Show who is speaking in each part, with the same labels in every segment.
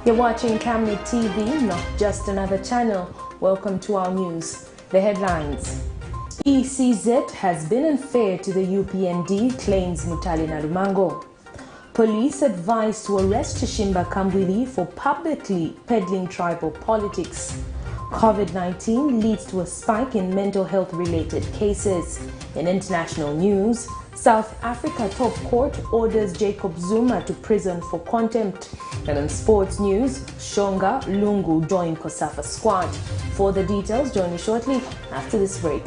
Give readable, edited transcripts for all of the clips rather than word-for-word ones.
Speaker 1: You're watching Camnet TV, not just another channel. Welcome to our news. The headlines. ECZ has been unfair to the UPND, claims MUTALE NALUMNAGO. Police advised to arrest CHISHIMBA KAMBWILI for publicly peddling tribal politics. COVID-19 leads to a spike in mental health related cases. In international news, South Africa top court orders Jacob Zuma to prison for contempt. And in sports news, SHONGA, LUNGU join COSAFA squad. For the details, join me shortly after this break.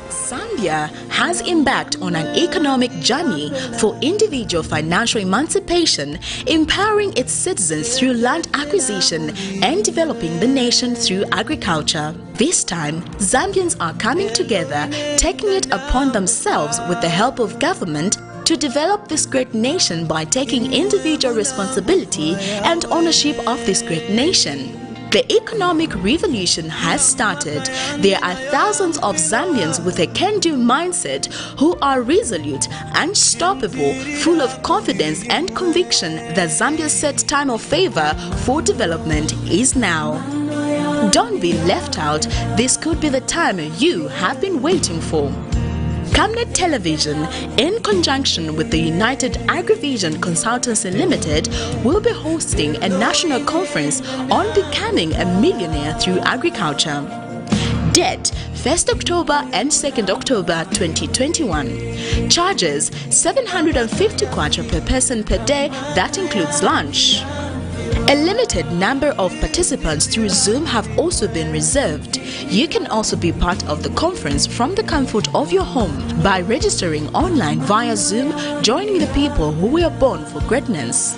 Speaker 2: Zambia has embarked on an economic journey for individual financial emancipation, empowering its citizens through land acquisition and developing the nation through agriculture. This time, Zambians are coming together, taking it upon themselves with the help of government to develop this great nation by taking individual responsibility and ownership of this great nation. The economic revolution has started. There are thousands of Zambians with a can-do mindset who are resolute, unstoppable, full of confidence and conviction that Zambia's set time of favor for development is now. Don't be left out. This could be the time you have been waiting for. Camnet Television, in conjunction with the United Agrivision Consultancy Limited, will be hosting a national conference on becoming a millionaire through agriculture. Date 1st October and 2nd October 2021. Charges 750 kwacha per person per day, that includes lunch. A limited number of participants through Zoom have also been reserved. You can also be part of the conference from the comfort of your home by registering online via Zoom, joining the people who were born for greatness.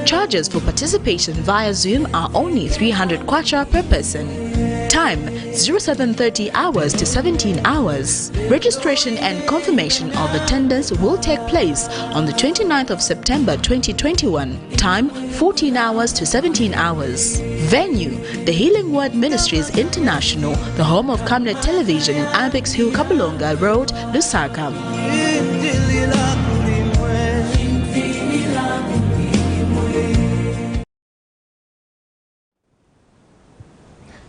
Speaker 2: Charges for participation via Zoom are only 300 kwacha per person. Time 0730 hours to 17 hours. Registration and confirmation of attendance will take place on the 29th of September 2021. Time 14 hours to 17 hours. Venue the Healing Word Ministries International, the home of Camnet Television in Apex Hill, Kabulonga Road, Lusaka.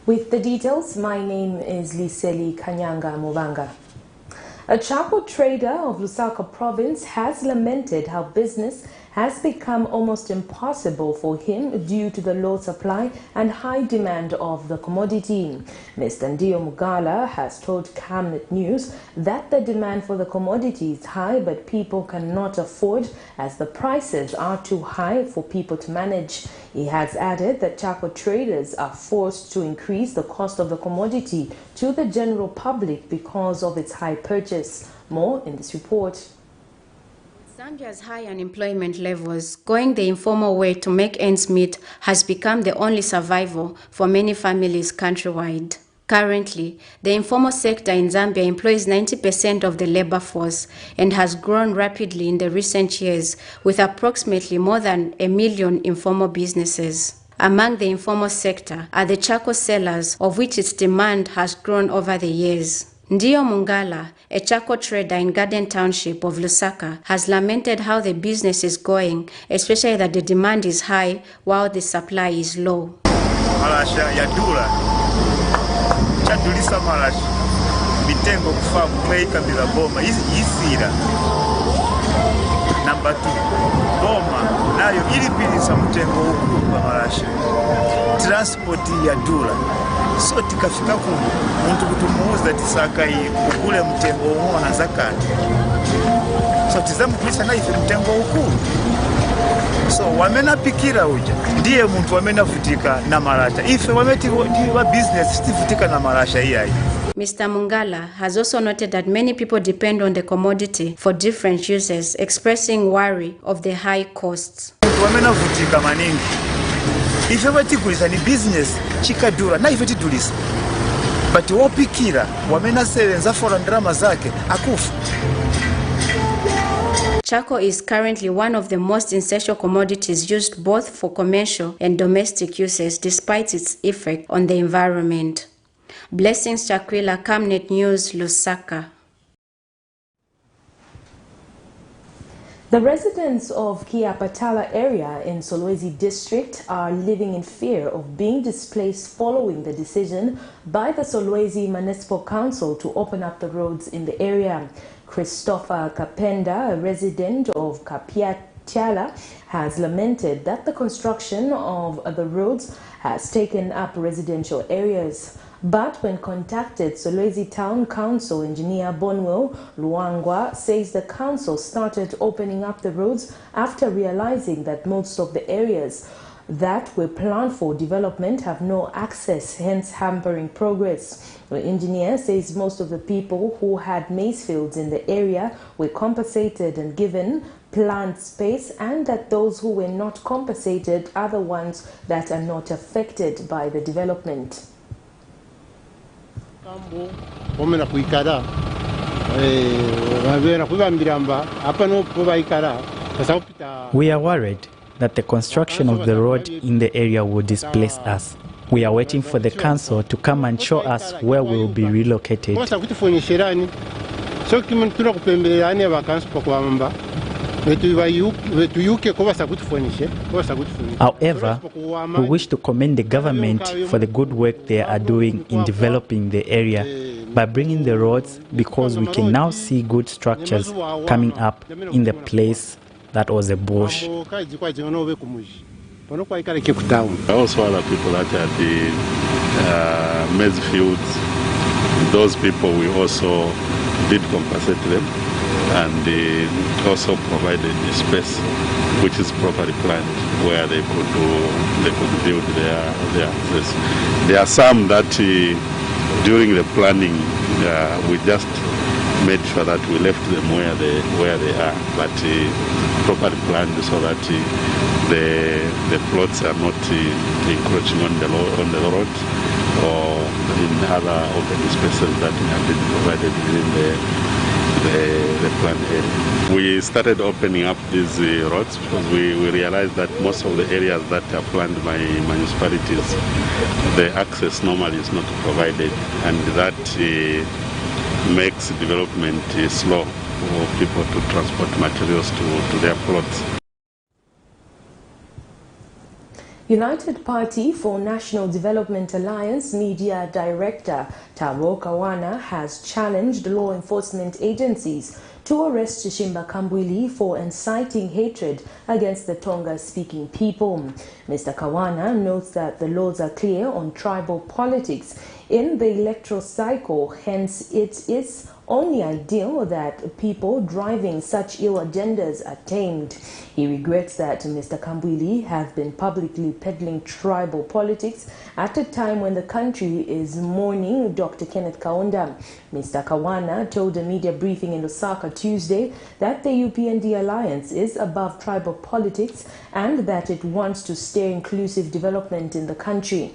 Speaker 1: With the details, my name is Liseli Kanyanga Mubanga. A charcoal trader of Lusaka province has lamented how business has become almost impossible for him due to the low supply and high demand of the commodity. Mr. Ndio Mugala has told Camnet News that the demand for the commodity is high, but people cannot afford as the prices are too high for people to manage. He has added that charcoal traders are forced to increase the cost of the commodity to the general public because of its high purchase. More in this report.
Speaker 3: Zambia's high unemployment levels, going the informal way to make ends meet, has become the only survival for many families countrywide. Currently, the informal sector in Zambia employs 90% of the labor force and has grown rapidly in the recent years, with approximately more than 1 million informal businesses. Among the informal sector are the charcoal sellers, of which its demand has grown over the years. Ndio Mungala, a charcoal trader in Garden Township of Lusaka, has lamented how the business is going, especially that the demand is high while the supply is low.
Speaker 4: Malasha ya dula chadulisa malasha bitengo kufa kumeika bila boma isira. Number 2, boma nayo ilipilisa mtengo huku kwa malasha. Transport ya dula so tikafika ku muntu kutumuuza tisaka ukule mtengo huo na zakati. So tizamu kulisa na ife mtengo huku. So wamena pikira uja ndiye muntu wamena futika na marasha. Ife wameti wa business stifutika na marasha hii.
Speaker 3: Mr. Mungala has also noted that many people depend on the commodity for different uses, expressing worry of the high costs.
Speaker 4: Wamena futika maningi. Ife watigulisa ni business chikadura na ife tidulisa. But wopikira wamena sevenza for ndrama zake akufu.
Speaker 3: Charcoal is currently one of the most essential commodities used both for commercial and domestic uses, despite its effect on the environment. Blessings Chakwila, Camnet News, Lusaka.
Speaker 1: The residents of Kiapatala area in Solwezi district are living in fear of being displaced following the decision by the Solwezi Municipal Council to open up the roads in the area. Christopher Kapenda, a resident of Kapiatala, has lamented that the construction of the roads has taken up residential areas. But when contacted, Solwezi Town Council Engineer Bonwell Luangwa says the council started opening up the roads after realizing that most of the areas that were planned for development have no access, hence hampering progress. The engineer says most of the people who had maize fields in the area were compensated and given planned space, and that those who were not compensated are the ones that are not affected by the development.
Speaker 5: We are worried that the construction of the road in the area will displace us. We are waiting for the council to come and show us where we will be relocated. However, we wish to commend the government for the good work they are doing in developing the area by bringing the roads, because we can now see good structures coming up in the place that was a bush.
Speaker 6: Also other people that had the maize fields, those people we also did compensate them, and also provided the space which is properly planned where they could build their access. There are some that during the planning we just made sure that we left them where they are, but properly planned so that the plots are not encroaching on the road or in other open spaces that have been provided within the planned area. We started opening up these roads because we realized that most of the areas that are planned by municipalities, the access normally is not provided, and that makes development slow for people to transport materials to their plots.
Speaker 1: United Party for National Development Alliance Media Director Tabo Kawana has challenged law enforcement agencies to arrest CHISHIMBA KAMBWILI for inciting hatred against the Tonga-speaking people. Mr. Kawana notes that the laws are clear on tribal politics in the electoral cycle, hence it is only ideal that people driving such ill agendas are tamed. He regrets that Mr. KAMBWILI has been publicly peddling tribal politics at a time when the country is mourning Dr. Kenneth Kaunda. Mr. Kawana told a media briefing in Osaka Tuesday that the UPND alliance is above tribal politics and that it wants to steer inclusive development in the country.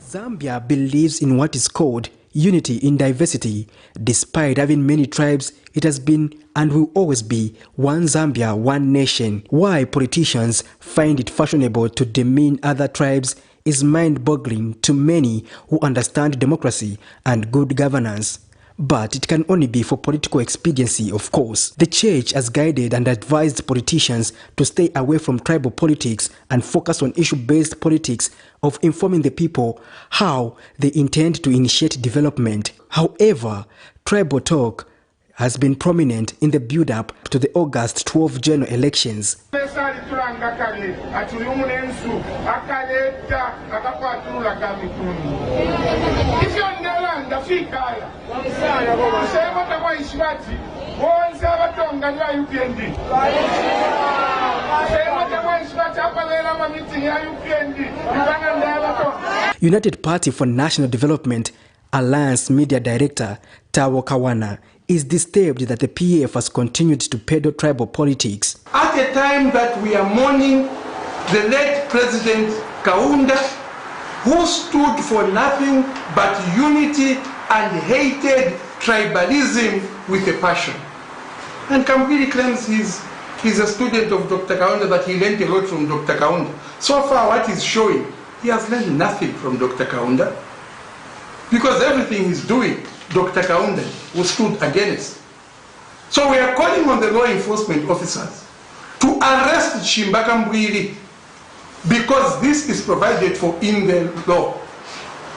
Speaker 7: Zambia believes in what is called unity in diversity. Despite having many tribes, it has been and will always be one Zambia, one nation. Why politicians find it fashionable to demean other tribes is mind-boggling to many who understand democracy and good governance. But it can only be for political expediency, of course. The church has guided and advised politicians to stay away from tribal politics and focus on issue-based politics of informing the people how they intend to initiate development. However, tribal talk has been prominent in the build-up to the August 12 general elections. United Party for National Development Alliance Media Director Tabo Kawana is disturbed that the PF has continued to peddle tribal politics.
Speaker 8: At a time that we are mourning the late President Kaunda, who stood for nothing but unity and hated tribalism with a passion. And KAMBWILI claims he's a student of Dr. Kaunda, that he learned a lot from Dr. Kaunda. So far what he's showing, he has learned nothing from Dr. Kaunda, because everything he's doing, Dr. Kaunda was stood against. So we are calling on the law enforcement officers to arrest CHISHIMBA KAMBWILI because this is provided for in the law.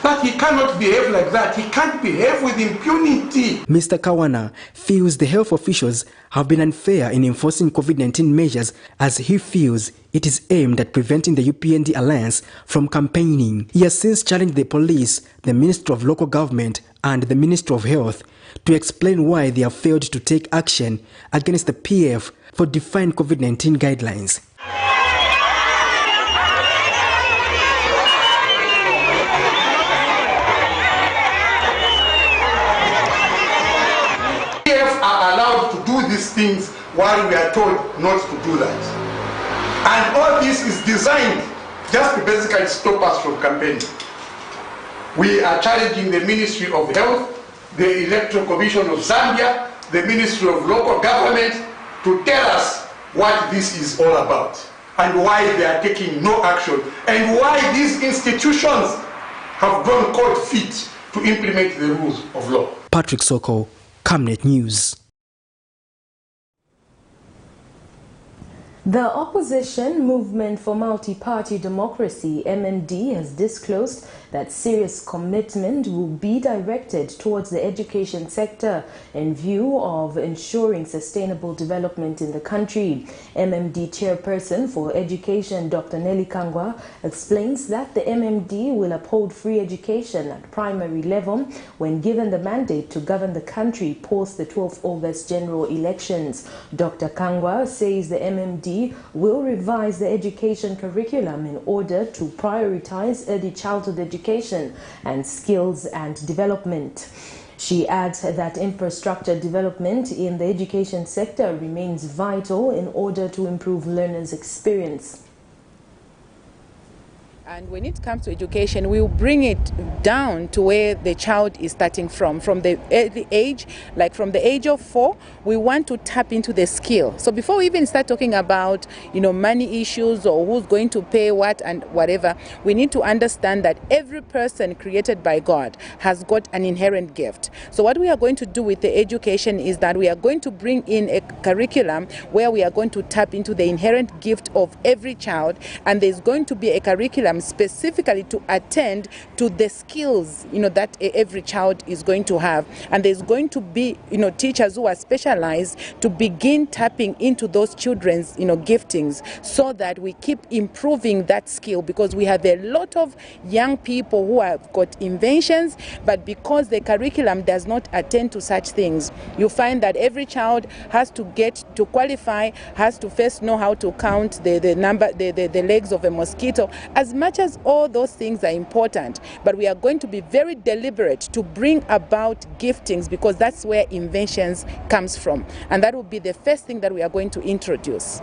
Speaker 8: But he cannot behave like that. He can't behave with impunity.
Speaker 7: Mr. Kawana feels the health officials have been unfair in enforcing COVID-19 measures, as he feels it is aimed at preventing the UPND alliance from campaigning. He has since challenged the police, the Ministry of Local Government and the Ministry of Health to explain why they have failed to take action against the PF for defined COVID-19 guidelines.
Speaker 8: These things while we are told not to do that. And all this is designed just to basically stop us from campaigning. We are challenging the Ministry of Health, the Electoral Commission of Zambia, the Ministry of Local Government to tell us what this is all about and why they are taking no action and why these institutions have grown cold feet to implement the rules of law.
Speaker 7: Patrick Soko, Camnet News.
Speaker 1: The Opposition Movement for Multi-Party Democracy, MMD, has disclosed that serious commitment will be directed towards the education sector in view of ensuring sustainable development in the country. MMD Chairperson for Education, Dr. Nelly Kangwa, explains that the MMD will uphold free education at primary level when given the mandate to govern the country post the 12th August general elections. Dr. Kangwa says the MMD will revise the education curriculum in order to prioritize early childhood education and skills and development. She adds that infrastructure development in the education sector remains vital in order to improve learners' experience.
Speaker 9: And when it comes to education, we will bring it down to where the child is starting from the early age, like from the age of 4, we want to tap into the skill. So before we even start talking about, money issues or who's going to pay what and whatever, we need to understand that every person created by God has got an inherent gift. So what we are going to do with the education is that we are going to bring in a curriculum where we are going to tap into the inherent gift of every child, and there's going to be a curriculum specifically to attend to the skills that every child is going to have, and there's going to be teachers who are specialized to begin tapping into those children's giftings, so that we keep improving that skill, because we have a lot of young people who have got inventions, but because the curriculum does not attend to such things, you find that every child has to get to qualify, has to first know how to count the legs of a mosquito. As much as all those things are important, but we are going to be very deliberate to bring about giftings, because that's where inventions comes from, and that will be the first thing that we are going to introduce.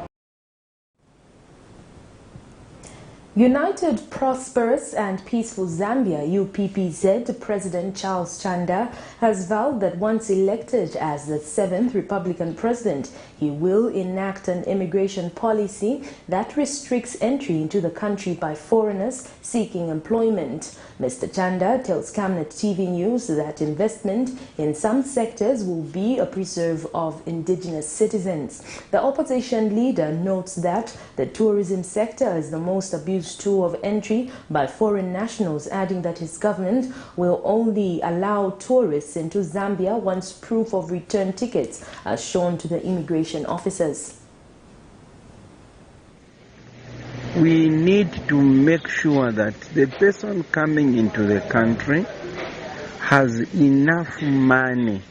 Speaker 1: United, Prosperous and Peaceful Zambia, UPPZ, President Charles Chanda has vowed that once elected as the 7th Republican President, he will enact an immigration policy that restricts entry into the country by foreigners seeking employment. Mr. Chanda tells Camnet TV News that investment in some sectors will be a preserve of indigenous citizens. The opposition leader notes that the tourism sector is the most abused tool of entry by foreign nationals, adding that his government will only allow tourists into Zambia once proof of return tickets are shown to the immigration officers.
Speaker 10: We need to make sure that the person coming into the country has enough money.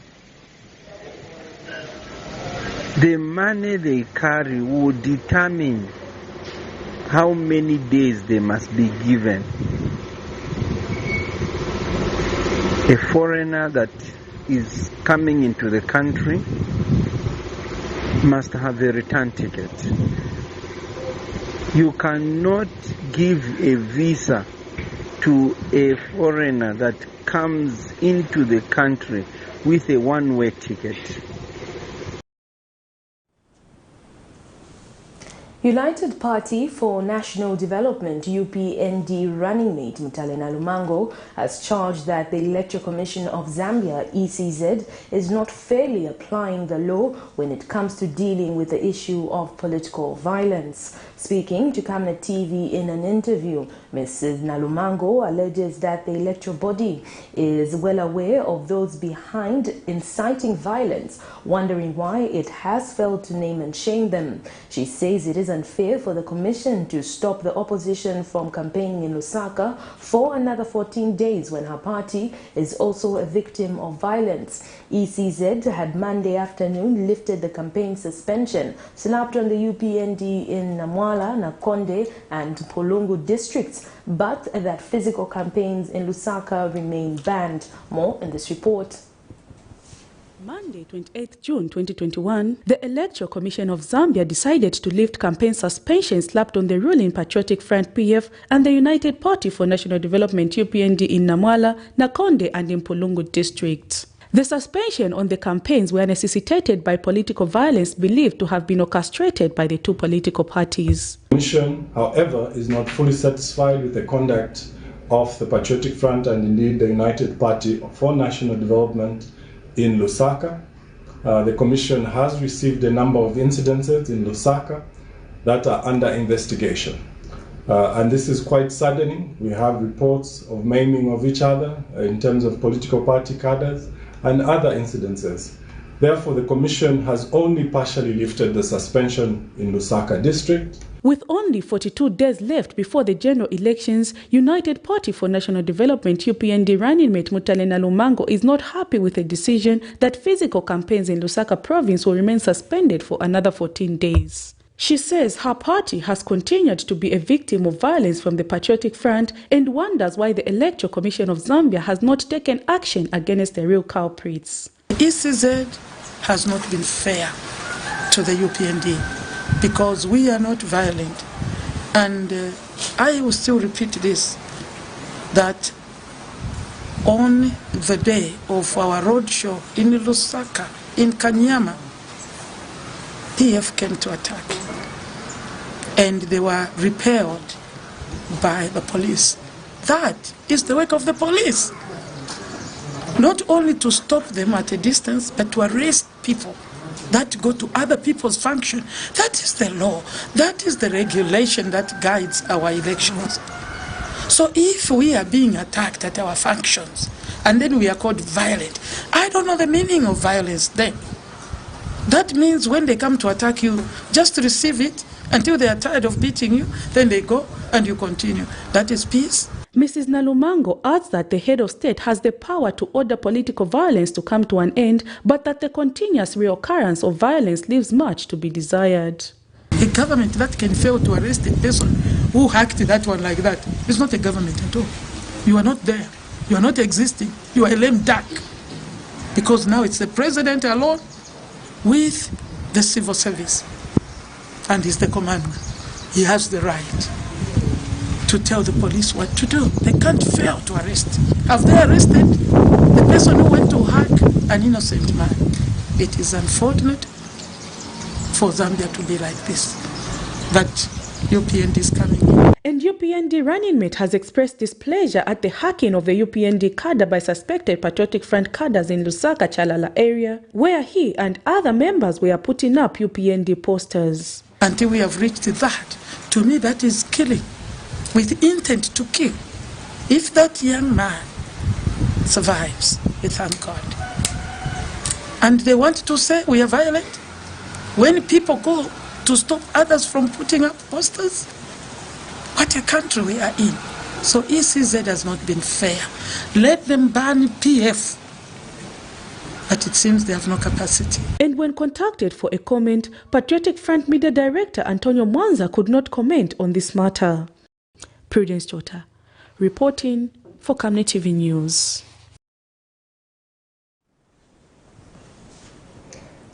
Speaker 10: The money they carry will determine how many days they must be given. A foreigner that is coming into the country must have a return ticket. You cannot give a visa to a foreigner that comes into the country with a one-way ticket.
Speaker 1: United Party for National Development UPND running mate MUTALE NALUMNAGO has charged that the Electoral Commission of Zambia ECZ is not fairly applying the law when it comes to dealing with the issue of political violence. Speaking to Camnet TV in an interview, Mrs. NALUMNAGO alleges that the electoral body is well aware of those behind inciting violence, wondering why it has failed to name and shame them. She says it is unfair for the Commission to stop the opposition from campaigning in Lusaka for another 14 days when her party is also a victim of violence. ECZ had Monday afternoon lifted the campaign suspension slapped on the UPND in Namwala, Nakonde and Polongo districts, but that physical campaigns in Lusaka remain banned. More in this report.
Speaker 11: Monday, 28 June 2021, the Electoral Commission of Zambia decided to lift campaign suspension slapped on the ruling Patriotic Front PF and the United Party for National Development UPND in Namwala, Nakonde and in Polongo districts. The suspension on the campaigns were necessitated by political violence believed to have been orchestrated by the two political parties.
Speaker 12: The Commission, however, is not fully satisfied with the conduct of the Patriotic Front and indeed the United Party for National Development in Lusaka. The Commission has received a number of incidences in Lusaka that are under investigation. And this is quite saddening. We have reports of maiming of each other in terms of political party cadres and other incidences. Therefore, the Commission has only partially lifted the suspension in Lusaka district.
Speaker 11: With only 42 days left before the general elections, United Party for National Development UPND running mate MUTALE NALUMNAGO is not happy with the decision that physical campaigns in Lusaka province will remain suspended for another 14 days. She says her party has continued to be a victim of violence from the Patriotic Front and wonders why the Electoral Commission of Zambia has not taken action against the real culprits.
Speaker 13: ECZ has not been fair to the UPND because we are not violent. And I will still repeat this, that on the day of our roadshow in Lusaka, in Kanyama, PF came to attack. And they were repelled by the police. That is the work of the police. Not only to stop them at a distance, but to arrest people that go to other people's function. That is the law. That is the regulation that guides our elections. So if we are being attacked at our functions, and then we are called violent, I don't know the meaning of violence then. That means when they come to attack you, just receive it until they are tired of beating you, then they go and you continue. That is peace.
Speaker 11: Mrs. NALUMNAGO adds that the head of state has the power to order political violence to come to an end, but that the continuous reoccurrence of violence leaves much to be desired.
Speaker 13: A government that can fail to arrest a person who hacked that one like that is not a government at all. You are not there. You are not existing. You are a lame duck. Because now it's the president alone with the civil service. And he's the commander. He has the right to tell the police what to do. They can't fail to arrest. Have they arrested the person who went to hack an innocent man? It is unfortunate for Zambia to be like this, that UPND is coming in.
Speaker 11: And UPND running mate has expressed displeasure at the hacking of the UPND cadre by suspected Patriotic Front cadres in Lusaka, Chalala area, where he and other members were putting up UPND posters.
Speaker 13: Until we have reached that, to me that is killing, with intent to kill. If that young man survives, we thank God. And they want to say we are violent. When people go to stop others from putting up posters, what a country we are in. So ECZ has not been fair. Let them ban PF. But it seems they have no capacity.
Speaker 11: And when contacted for a comment, Patriotic Front Media Director Antonio Mwanza could not comment on this matter. Prudence Jota, reporting for Camnet TV News.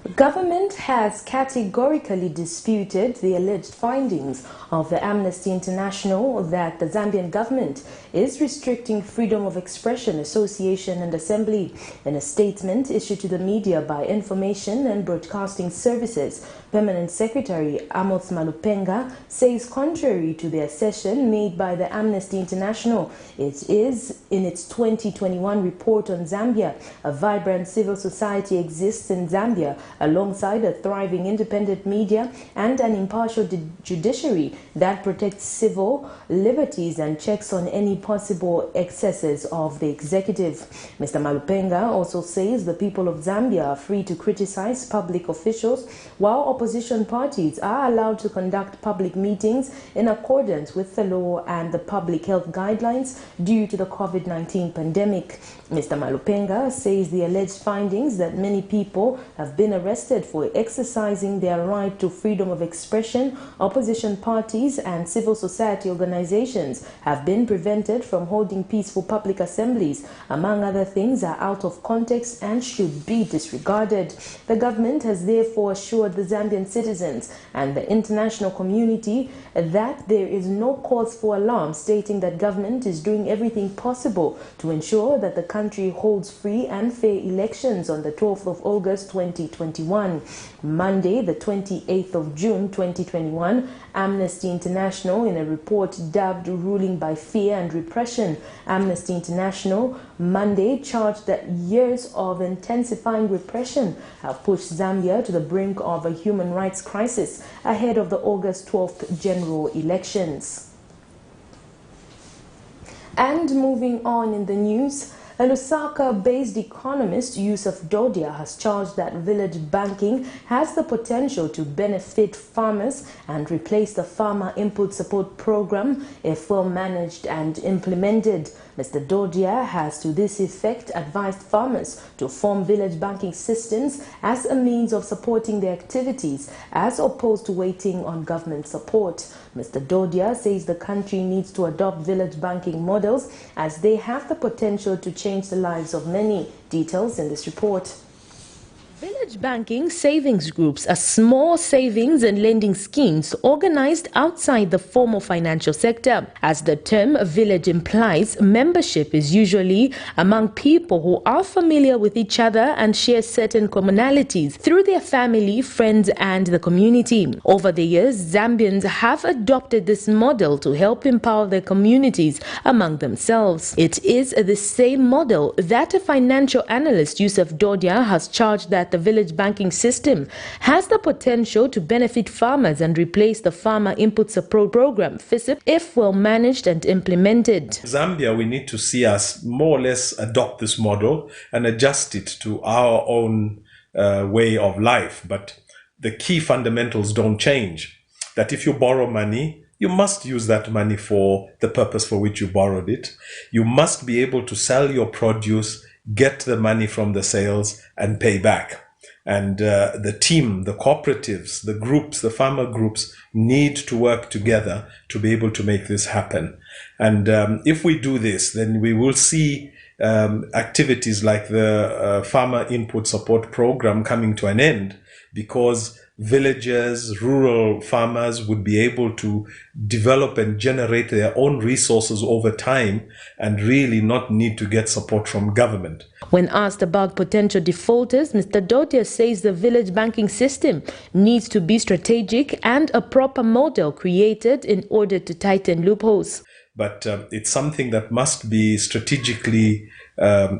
Speaker 1: The government has categorically disputed the alleged findings of the Amnesty International that the Zambian government is restricting freedom of expression, association and assembly. In a statement issued to the media by Information and Broadcasting Services, Permanent Secretary Amos Malupenga says contrary to the assertion made by the Amnesty International, it is in its 2021 report on Zambia, a vibrant civil society exists in Zambia alongside a thriving independent media and an impartial judiciary that protects civil liberties and checks on any possible excesses of the executive. Mr. Malupenga also says the people of Zambia are free to criticize public officials, while opposition parties are allowed to conduct public meetings in accordance with the law and the public health guidelines due to the COVID-19 pandemic. Mr. Malupenga says the alleged findings that many people have been arrested for exercising their right to freedom of expression, opposition parties and civil society organizations have been prevented from holding peaceful public assemblies, among other things, are out of context and should be disregarded. The government has therefore assured the Zambian citizens and the international community that there is no cause for alarm, stating that government is doing everything possible to ensure that the country holds free and fair elections on the 12th of August 2021. Monday, the 28th of June 2021, Amnesty International, in a report dubbed Ruling by Fear and Repression, Amnesty International Monday charged that years of intensifying repression have pushed Zambia to the brink of a human rights crisis ahead of the August 12th general elections. And moving on in the news, a Lusaka-based economist, Yusuf Dodia, has charged that village banking has the potential to benefit farmers and replace the Farmer Input Support Program if well managed and implemented. Mr. Dodia has to this effect advised farmers to form village banking systems as a means of supporting their activities as opposed to waiting on government support. Mr. Dodia says the country needs to adopt village banking models as they have the potential to change the lives of many. Details in this report. Village banking savings groups are small savings and lending schemes organized outside the formal financial sector. As the term village implies, membership is usually among people who are familiar with each other and share certain commonalities through their family, friends and the community. Over the years, Zambians have adopted this model to help empower their communities among themselves. It is the same model that a financial analyst, Yusuf Dodia, has charged that the village banking system has the potential to benefit farmers and replace the Farmer Input Support Program, FISIP, if well managed and implemented.
Speaker 14: Zambia, we need to see us more or less adopt this model and adjust it to our own way of life. But the key fundamentals don't change. That if you borrow money, you must use that money for the purpose for which you borrowed it. You must be able to sell your produce, get the money from the sales and pay back. And the team, the cooperatives, the groups, the farmer groups need to work together to be able to make this happen. And if we do this, then we will see activities like the Farmer Input Support Program coming to an end, because villagers, rural farmers would be able to develop and generate their own resources over time and really not need to get support from government.
Speaker 1: When asked about potential defaulters, Mr. Dodia says the village banking system needs to be strategic and a proper model created in order to tighten loopholes.
Speaker 14: But it's something that must be strategically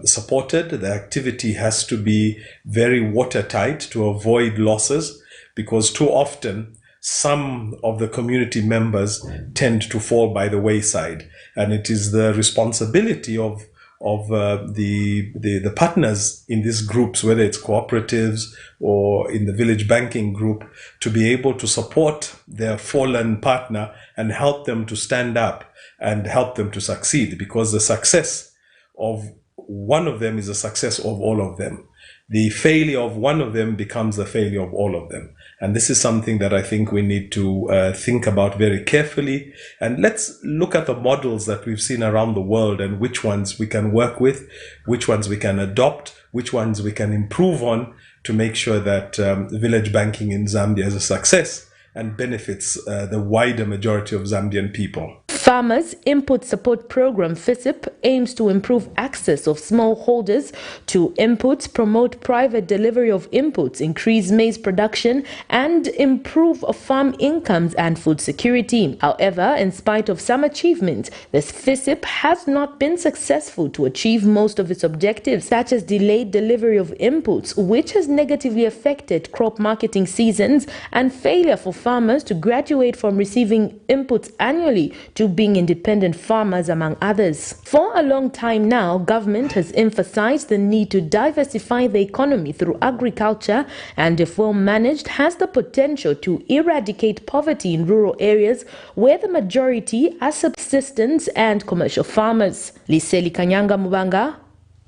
Speaker 14: supported. The activity has to be very watertight to avoid losses, because too often some of the community members tend to fall by the wayside, and it is the responsibility of the partners in these groups, whether it's cooperatives or in the village banking group, to be able to support their fallen partner and help them to stand up and help them to succeed, because the success of one of them is the success of all of them. The failure of one of them becomes the failure of all of them. And this is something that I think we need to think about very carefully. And let's look at the models that we've seen around the world and which ones we can work with, which ones we can adopt, which ones we can improve on to make sure that village banking in Zambia is a success and benefits the wider majority of Zambian people.
Speaker 1: Farmers Input Support Program FISIP aims to improve access of smallholders to inputs, promote private delivery of inputs, increase maize production, and improve farm incomes and food security. However, in spite of some achievements, this FISIP has not been successful to achieve most of its objectives, such as delayed delivery of inputs, which has negatively affected crop marketing seasons, and failure for farmers to graduate from receiving inputs annually to being independent farmers, among others. For a long time now, government has emphasized the need to diversify the economy through agriculture, and if well managed, has the potential to eradicate poverty in rural areas where the majority are subsistence and commercial farmers. Liseli Kanyanga Mubanga,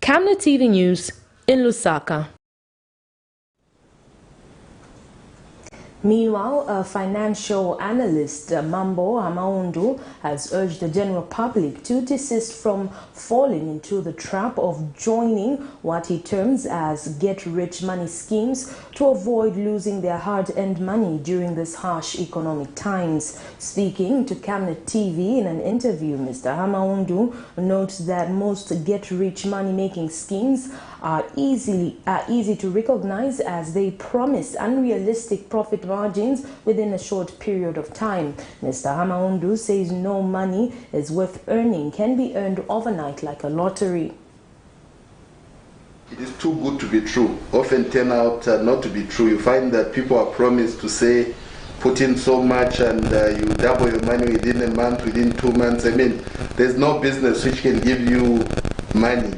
Speaker 1: Camnet TV News in Lusaka. Meanwhile, a financial analyst, Mambo Amaundu, has urged the general public to desist from falling into the trap of joining what he terms as get-rich money schemes to avoid losing their hard-earned money during this harsh economic times. Speaking to Camnet TV in an interview, Mr. Amaundu notes that most get-rich money-making schemes are easy to recognize, as they promise unrealistic profit margins within a short period of time. Mr. Hamaundu says no money is worth earning can be earned overnight like a lottery.
Speaker 15: It is too good to be true. Often turn out not to be true. You find that people are promised to say, put in so much and you double your money within a month, within 2 months. I mean, there's no business which can give you money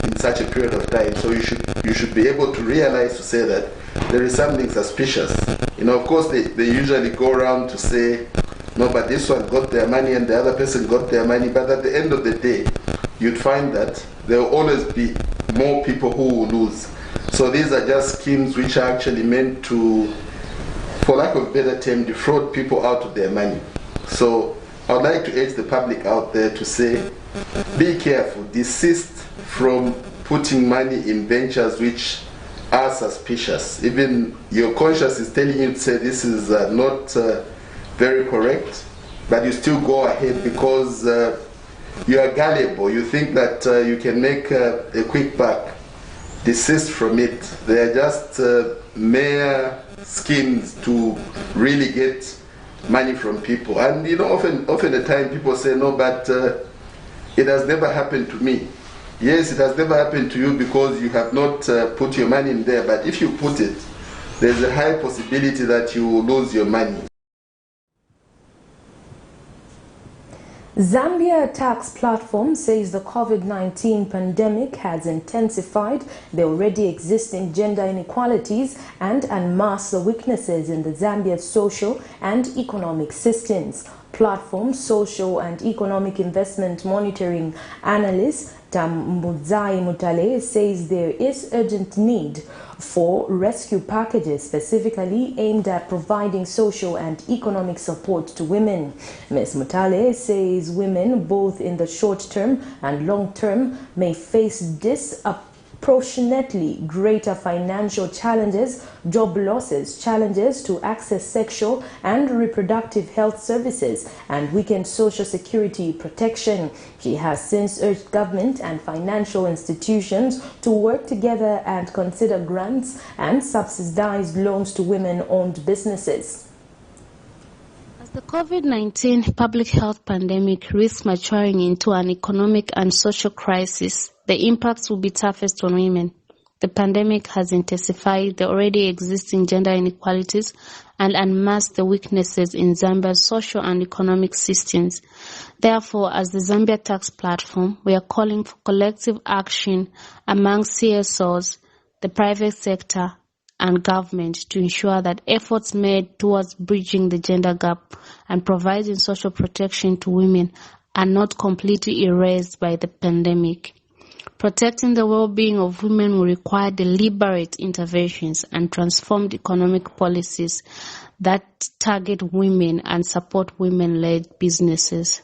Speaker 15: in such a period of time. So you should be able to realize, to say that there is something suspicious. You know, of course they usually go around to say, no, but this one got their money and the other person got their money. But at the end of the day, you'd find that there will always be more people who will lose. So these are just schemes which are actually meant to, for lack of a better term, defraud people out of their money. So I would like to urge the public out there to say, be careful, desist from putting money in ventures which are suspicious. Even your conscience is telling you to say this is not very correct, but you still go ahead because you are gullible. You think that you can make a quick buck. Desist from it. They are just mere schemes to really get money from people. And you know, often the time people say, no, but it has never happened to me. Yes, it has never happened to you because you have not put your money in there, but if you put it, there's a high possibility that you will lose your money.
Speaker 1: Zambia Tax Platform says the COVID-19 pandemic has intensified the already existing gender inequalities and unmasked the weaknesses in the Zambia's social and economic systems. Platform Social and Economic Investment Monitoring Analyst MUTALE says there is urgent need for rescue packages specifically aimed at providing social and economic support to women. Ms. MUTALE says women, both in the short term and long term, may face disproportionately greater financial challenges, job losses, challenges to access sexual and reproductive health services, and weakened social security protection. She has since urged government and financial institutions to work together and consider grants and subsidized loans to women-owned businesses.
Speaker 16: As the COVID-19 public health pandemic risks maturing into an economic and social crisis, the impacts will be toughest on women. The pandemic has intensified the already existing gender inequalities and unmasked the weaknesses in Zambia's social and economic systems. Therefore, as the Zambia Tax Platform, we are calling for collective action among CSOs, the private sector, and government to ensure that efforts made towards bridging the gender gap and providing social protection to women are not completely erased by the pandemic. Protecting the well-being of women will require deliberate interventions and transformed economic policies that target women and support women-led businesses.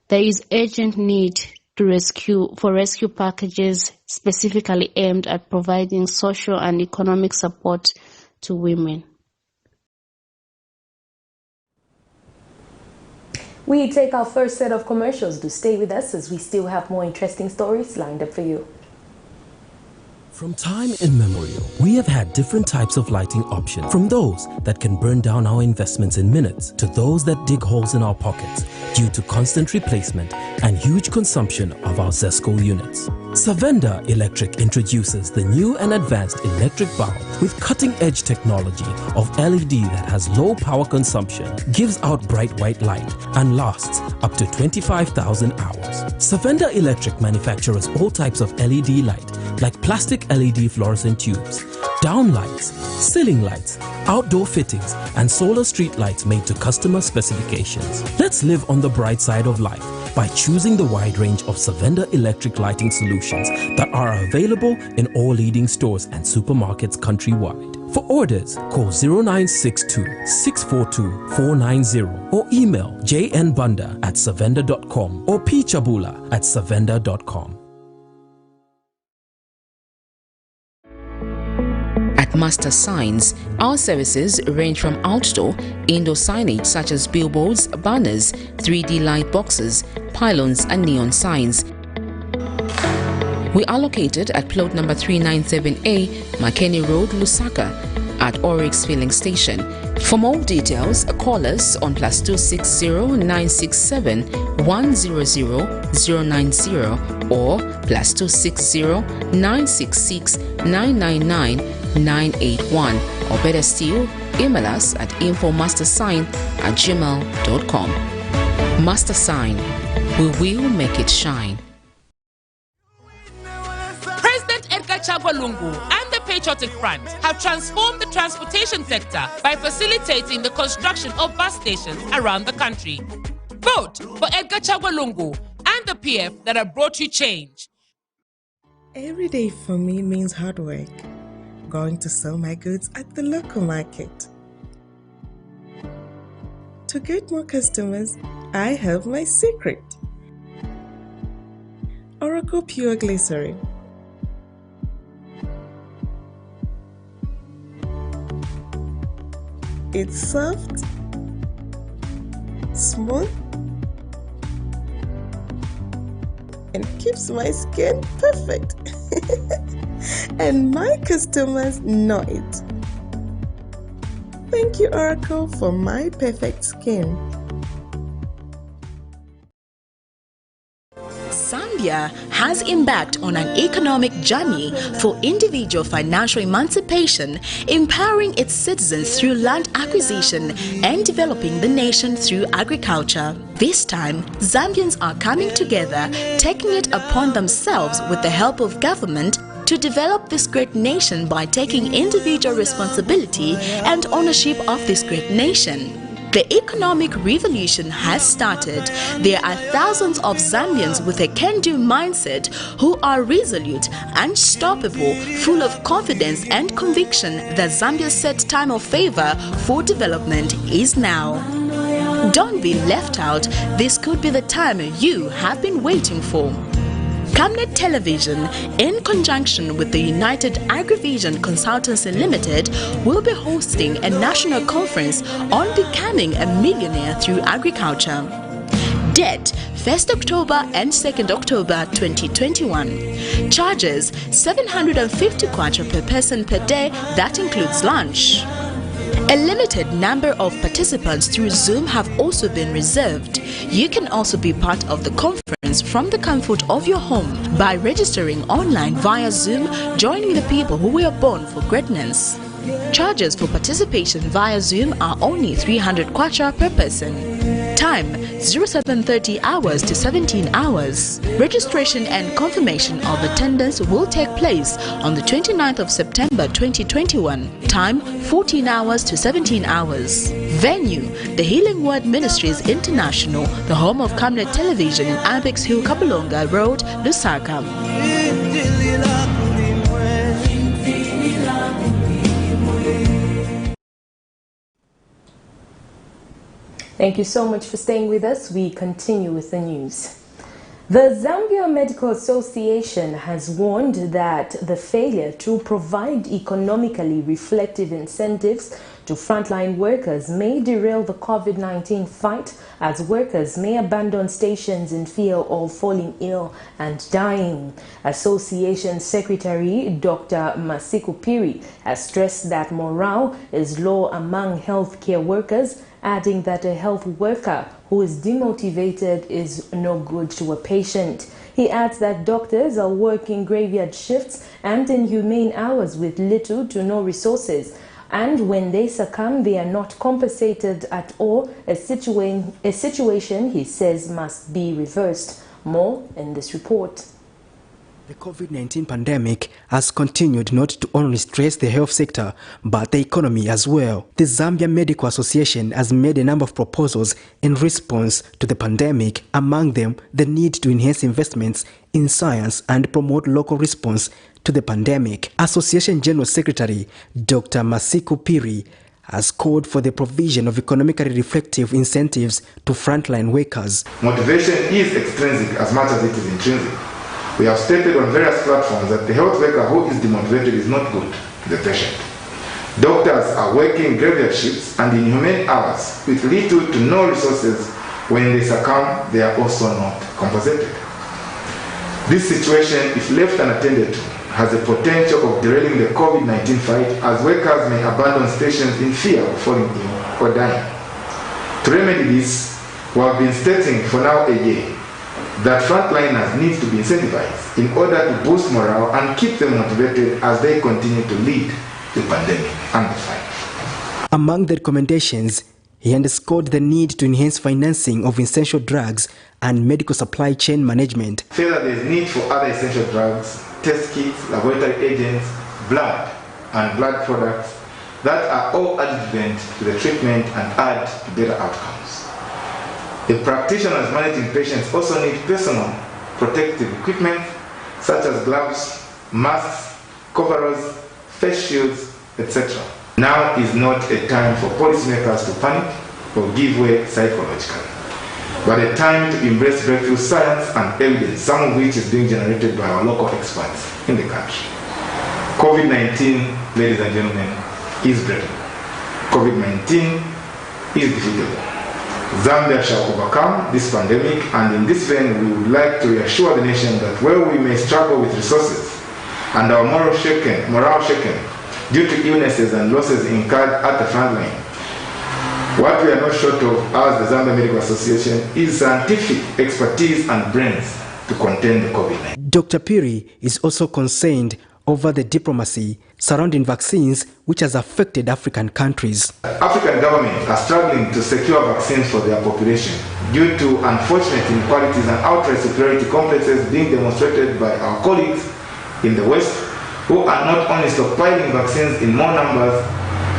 Speaker 16: There is urgent need to rescue packages specifically aimed at providing social and economic support to women.
Speaker 1: We We take our first set of commercials. Do stay with us as we still have more interesting stories lined up for you.
Speaker 17: From time immemorial, we have had different types of lighting options, from those that can burn down our investments in minutes to those that dig holes in our pockets due to constant replacement and huge consumption of our ZESCO units. Savenda Electric introduces the new and advanced electric bulb with cutting-edge technology of LED that has low power consumption, gives out bright white light, and lasts up to 25,000 hours. Savenda Electric manufactures all types of LED light, like plastic LED fluorescent tubes, down lights, ceiling lights, outdoor fittings, and solar street lights made to customer specifications. Let's live on the bright side of life by choosing the wide range of Savenda electric lighting solutions that are available in all leading stores and supermarkets countrywide. For orders, call 0962 642 490 or email jnbunda@savenda.com or pchabula@savenda.com.
Speaker 18: At Master Signs, our services range from outdoor, indoor signage such as billboards, banners, 3D light boxes, pylons and neon signs. We are located at plot number 397A, Makeni Road, Lusaka, at Oryx Filling Station. For more details, call us on +260 967 100 090 or +260 966 999 981, or better still, email us at infomastersign@gmail.com. Master Sign, we will make it shine.
Speaker 19: President Edgar Chagwa Lungu and the Patriotic Front have transformed the transportation sector by facilitating the construction of bus stations around the country. Vote for Edgar Chagwa Lungu and the PF that have brought you change.
Speaker 20: Every day for me means hard work. Going to sell my goods at the local market. To get more customers, I have my secret. Oracle Pure Glycerin. It's soft, smooth, and keeps my skin perfect. And my customers know it. Thank you, Oracle, for my perfect skin.
Speaker 2: Zambia has embarked on an economic journey for individual financial emancipation, empowering its citizens through land acquisition and developing the nation through agriculture. This time, Zambians are coming together, taking it upon themselves with the help of government to develop this great nation by taking individual responsibility and ownership of this great nation. The economic revolution has started. There are thousands of Zambians with a can-do mindset who are resolute, unstoppable, full of confidence and conviction that Zambia's set time of favor for development is now. Don't be left out. This could be the time you have been waiting for. Camnet Television, in conjunction with the United Agrivision Consultancy Limited, will be hosting a national conference on becoming a millionaire through agriculture. Date 1st October and 2nd October 2021. Charges 750 kwacha per person per day, that includes lunch. A limited number of participants through Zoom have also been reserved. You can also be part of the conference from the comfort of your home by registering online via Zoom, joining the people who were born for greatness. Charges for participation via Zoom are only 300 kwacha per person. Time 0730 hours to 17 hours. Registration and confirmation of attendance will take place on the 29th of September 2021. Time 14 hours to 17 hours. Venue the Healing Word Ministries International, the home of Camnet Television in Apex Hill, Kabulonga Road, Lusaka.
Speaker 1: Thank you so much for staying with us. We continue with the news. The Zambia Medical Association has warned that the failure to provide economically reflective incentives to frontline workers may derail the COVID-19 fight, as workers may abandon stations in fear of falling ill and dying. Association Secretary Dr. Masiku Piri has stressed that morale is low among healthcare workers, adding that a health worker who is demotivated is no good to a patient. He adds that doctors are working graveyard shifts and inhumane hours with little to no resources, and when they succumb, they are not compensated at all, a situation he says must be reversed. More in this report.
Speaker 7: The COVID-19 pandemic has continued not to only stress the health sector, but the economy as well. The Zambia Medical Association has made a number of proposals in response to the pandemic, among them the need to enhance investments in science and promote local response to the pandemic. Association General Secretary Dr. Masiku Piri has called for the provision of economically reflective incentives to frontline workers.
Speaker 21: Motivation is extrinsic as much as it is intrinsic. We have stated on various platforms that the health worker who is demotivated is not good to the patient. Doctors are working graveyard shifts and inhumane hours with little to no resources. When they succumb, they are also not compensated. This situation, if left unattended to, has the potential of derailing the COVID-19 fight, as workers may abandon stations in fear of falling ill or dying. To remedy this, we have been stating for now a year that frontliners need to be incentivized in order to boost morale and keep them motivated as they continue to lead the pandemic and the fight.
Speaker 7: Among the recommendations, he underscored the need to enhance financing of essential drugs and medical supply chain management.
Speaker 21: Further, there is need for other essential drugs, test kits, laboratory agents, blood and blood products that are all adjuvant to the treatment and add to better outcomes. The practitioners managing patients also need personal protective equipment such as gloves, masks, coveralls, face shields, etc. Now is not a time for policymakers to panic or give way psychologically, but a time to embrace breakthrough science and evidence, some of which is being generated by our local experts in the country. COVID-19, ladies and gentlemen, is breakable. COVID-19 is defeatable. Zambia shall overcome this pandemic, and in this vein we would like to reassure the nation that while we may struggle with resources and our morale shaken due to illnesses and losses incurred at the front line, what we are not short of as the Zambia Medical Association is scientific expertise and brains to contain the COVID-19.
Speaker 7: Dr. Piri is also concerned over the diplomacy surrounding vaccines, which has affected African countries.
Speaker 21: African governments are struggling to secure vaccines for their population due to unfortunate inequalities and outright superiority complexes being demonstrated by our colleagues in the West, who are not only stockpiling vaccines in more numbers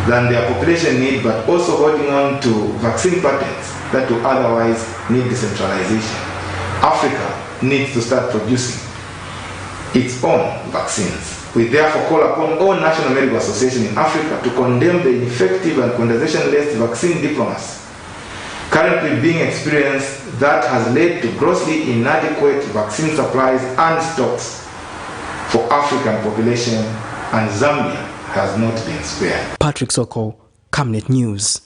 Speaker 21: than their population need, but also holding on to vaccine patents that will otherwise need decentralization. Africa needs to start producing its own vaccines. We therefore call upon all national medical associations in Africa to condemn the ineffective and condensation-less vaccine diplomacy currently being experienced that has led to grossly inadequate vaccine supplies and stocks for African population, and Zambia has not been spared.
Speaker 7: Patrick Soko, Camnet News.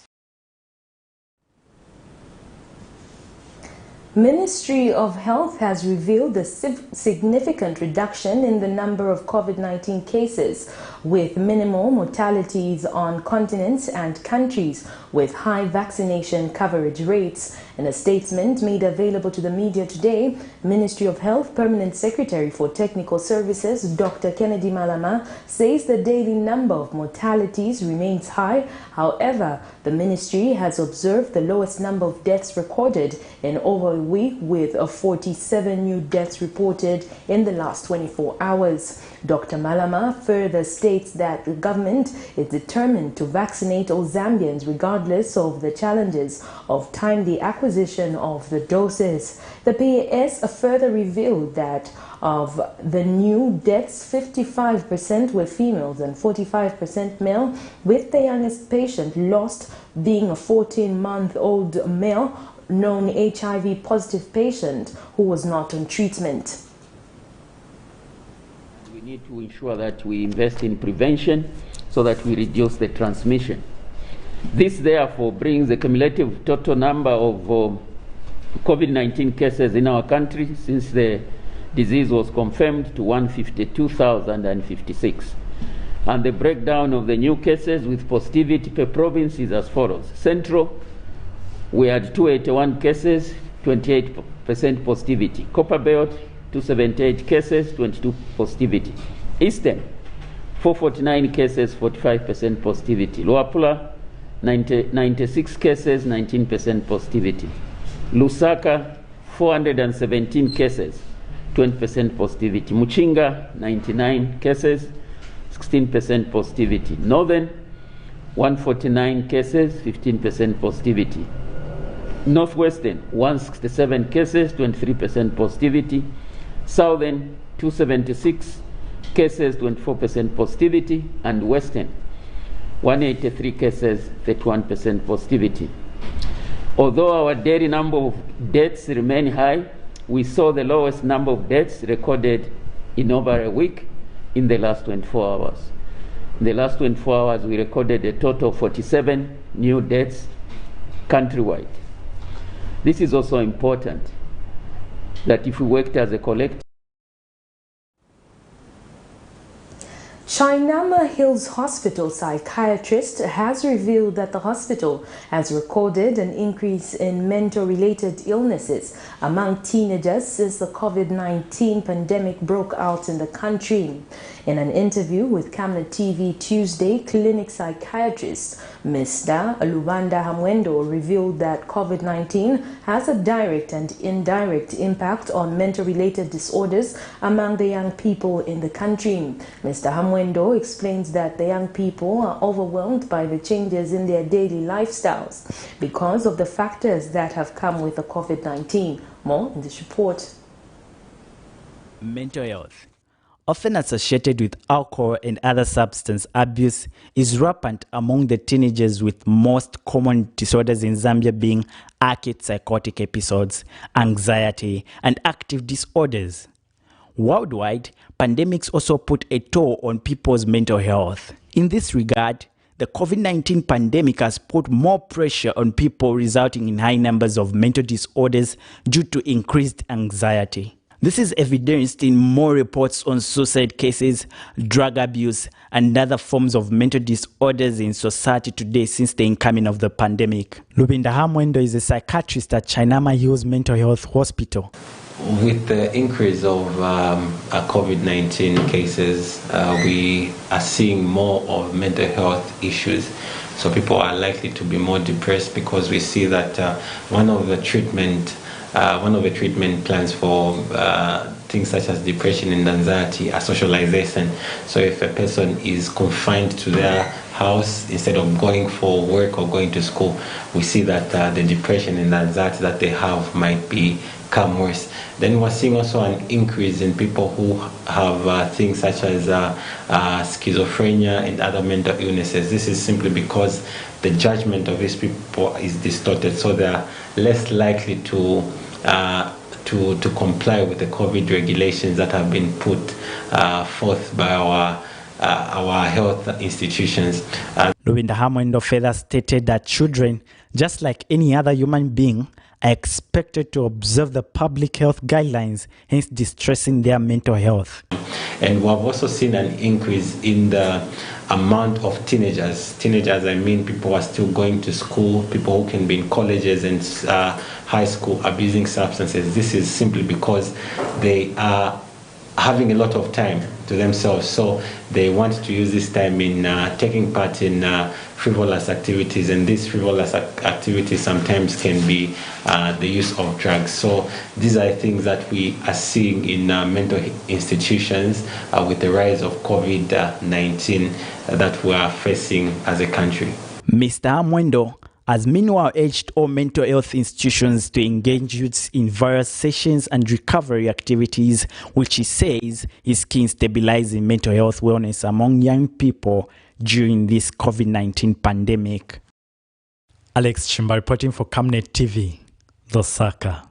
Speaker 1: Ministry of Health has revealed a significant reduction in the number of COVID-19 cases, with minimal mortalities on continents and countries with high vaccination coverage rates. In a statement made available to the media today, Ministry of Health Permanent Secretary for Technical Services Dr. Kennedy Malama says the daily number of mortalities remains high. However, the ministry has observed the lowest number of deaths recorded in over a week, with 47 new deaths reported in the last 24 hours. Dr. Malama further states that the government is determined to vaccinate all Zambians regardless of the challenges of timely acquisition of the doses. The PAS further revealed that of the new deaths, 55% were females and 45% male, with the youngest patient lost being a 14-month-old male, known HIV positive patient who was not on treatment.
Speaker 22: We need to ensure that we invest in prevention so that we reduce the transmission.
Speaker 4: This therefore brings the cumulative total number of COVID-19 cases in our country since the disease was confirmed to 152,056. And the breakdown of the new cases with positivity per province is as follows. Central, we had 281 cases, 28% positivity. Copperbelt, 278 cases, 22 positivity. Eastern, 449 cases, 45% positivity. Luapula, 96 cases, 19% positivity. Lusaka, 417 cases, 20% positivity. Muchinga, 99 cases, 16% positivity. Northern, 149 cases, 15% positivity. Northwestern, 167 cases, 23% positivity. Southern, 276 cases, 24% positivity. And Western, 183 cases, 31% positivity. Although our daily number of deaths remain high, we saw the lowest number of deaths recorded in over a week in the last 24 hours. In the last 24 hours, we recorded a total of 47 new deaths countrywide. This is also important, that if we worked as a collective.
Speaker 1: Shainama Hills Hospital psychiatrist has revealed that the hospital has recorded an increase in mental-related illnesses among teenagers since the COVID-19 pandemic broke out in the country. In an interview with Camnet TV Tuesday, clinic psychiatrist Mr. Lubanda Hamwendo revealed that COVID-19 has a direct and indirect impact on mental-related disorders among the young people in the country. Mr. Hamwendo explains that the young people are overwhelmed by the changes in their daily lifestyles because of the factors that have come with the COVID-19. More in this report.
Speaker 5: Mental health, often associated with alcohol and other substance abuse, is rampant among the teenagers, with most common disorders in Zambia being acute psychotic episodes, anxiety, and active disorders. Worldwide, pandemics also put a toll on people's mental health. In this regard, the COVID-19 pandemic has put more pressure on people, resulting in high numbers of mental disorders due to increased anxiety. This is evidenced in more reports on suicide cases, drug abuse, and other forms of mental disorders in society today since the incoming of the pandemic. Lubinda Hamwendo is a psychiatrist at Shainama Hills Mental Health Hospital.
Speaker 22: With the increase of COVID-19 cases, we are seeing more of mental health issues. So people are likely to be more depressed because we see that one of the treatment plans for things such as depression and anxiety are socialization. So if a person is confined to their house instead of going for work or going to school, we see that the depression and anxiety that they have might become worse. Then we're seeing also an increase in people who have things such as schizophrenia and other mental illnesses. This is simply because the judgment of these people is distorted, so they are less likely to comply with the COVID regulations that have been put forth by our health institutions.
Speaker 5: Lubinda Hamwendo further stated that children, just like any other human being, are expected to observe the public health guidelines, hence distressing their mental health.
Speaker 22: And we have also seen an increase in the amount of teenagers. Teenagers, I mean people who are still going to school, people who can be in colleges and high school abusing substances. This is simply because they are having a lot of time to themselves, so they want to use this time in taking part in frivolous activities, and these frivolous activities sometimes can be the use of drugs. So these are things that we are seeing in mental institutions with the rise of COVID-19 that we are facing as a country.
Speaker 5: Mr. Hamwendo has meanwhile urged all mental health institutions to engage youths in various sessions and recovery activities, which he says is key in stabilizing mental health wellness among young people during this COVID-19 pandemic. Alex Chimba reporting for Camnet TV, Lusaka.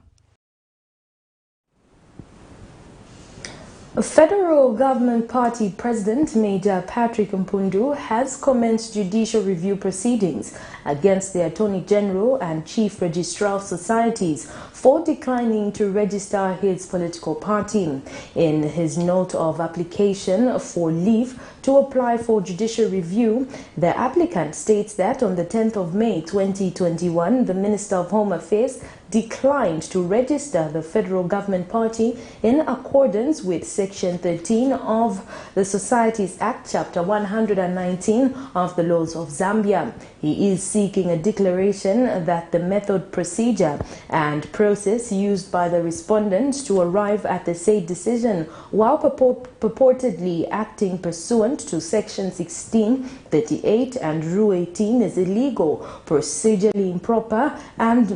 Speaker 1: Federal Government Party President Major Patrick Mpundu has commenced judicial review proceedings against the Attorney General and Chief Registrar of Societies for declining to register his political party. In his note of application for leave to apply for judicial review, the applicant states that on the 10th of May 2021, the Minister of Home Affairs declined to register the federal government party in accordance with Section 13 of the Societies Act, Chapter 119 of the laws of Zambia. He is seeking a declaration that the method, procedure, and process used by the respondent to arrive at the said decision while purportedly acting pursuant to Section 16, 38, and Rule 18 is illegal, procedurally improper, and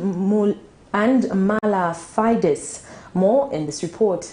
Speaker 1: mala fides. More in this report.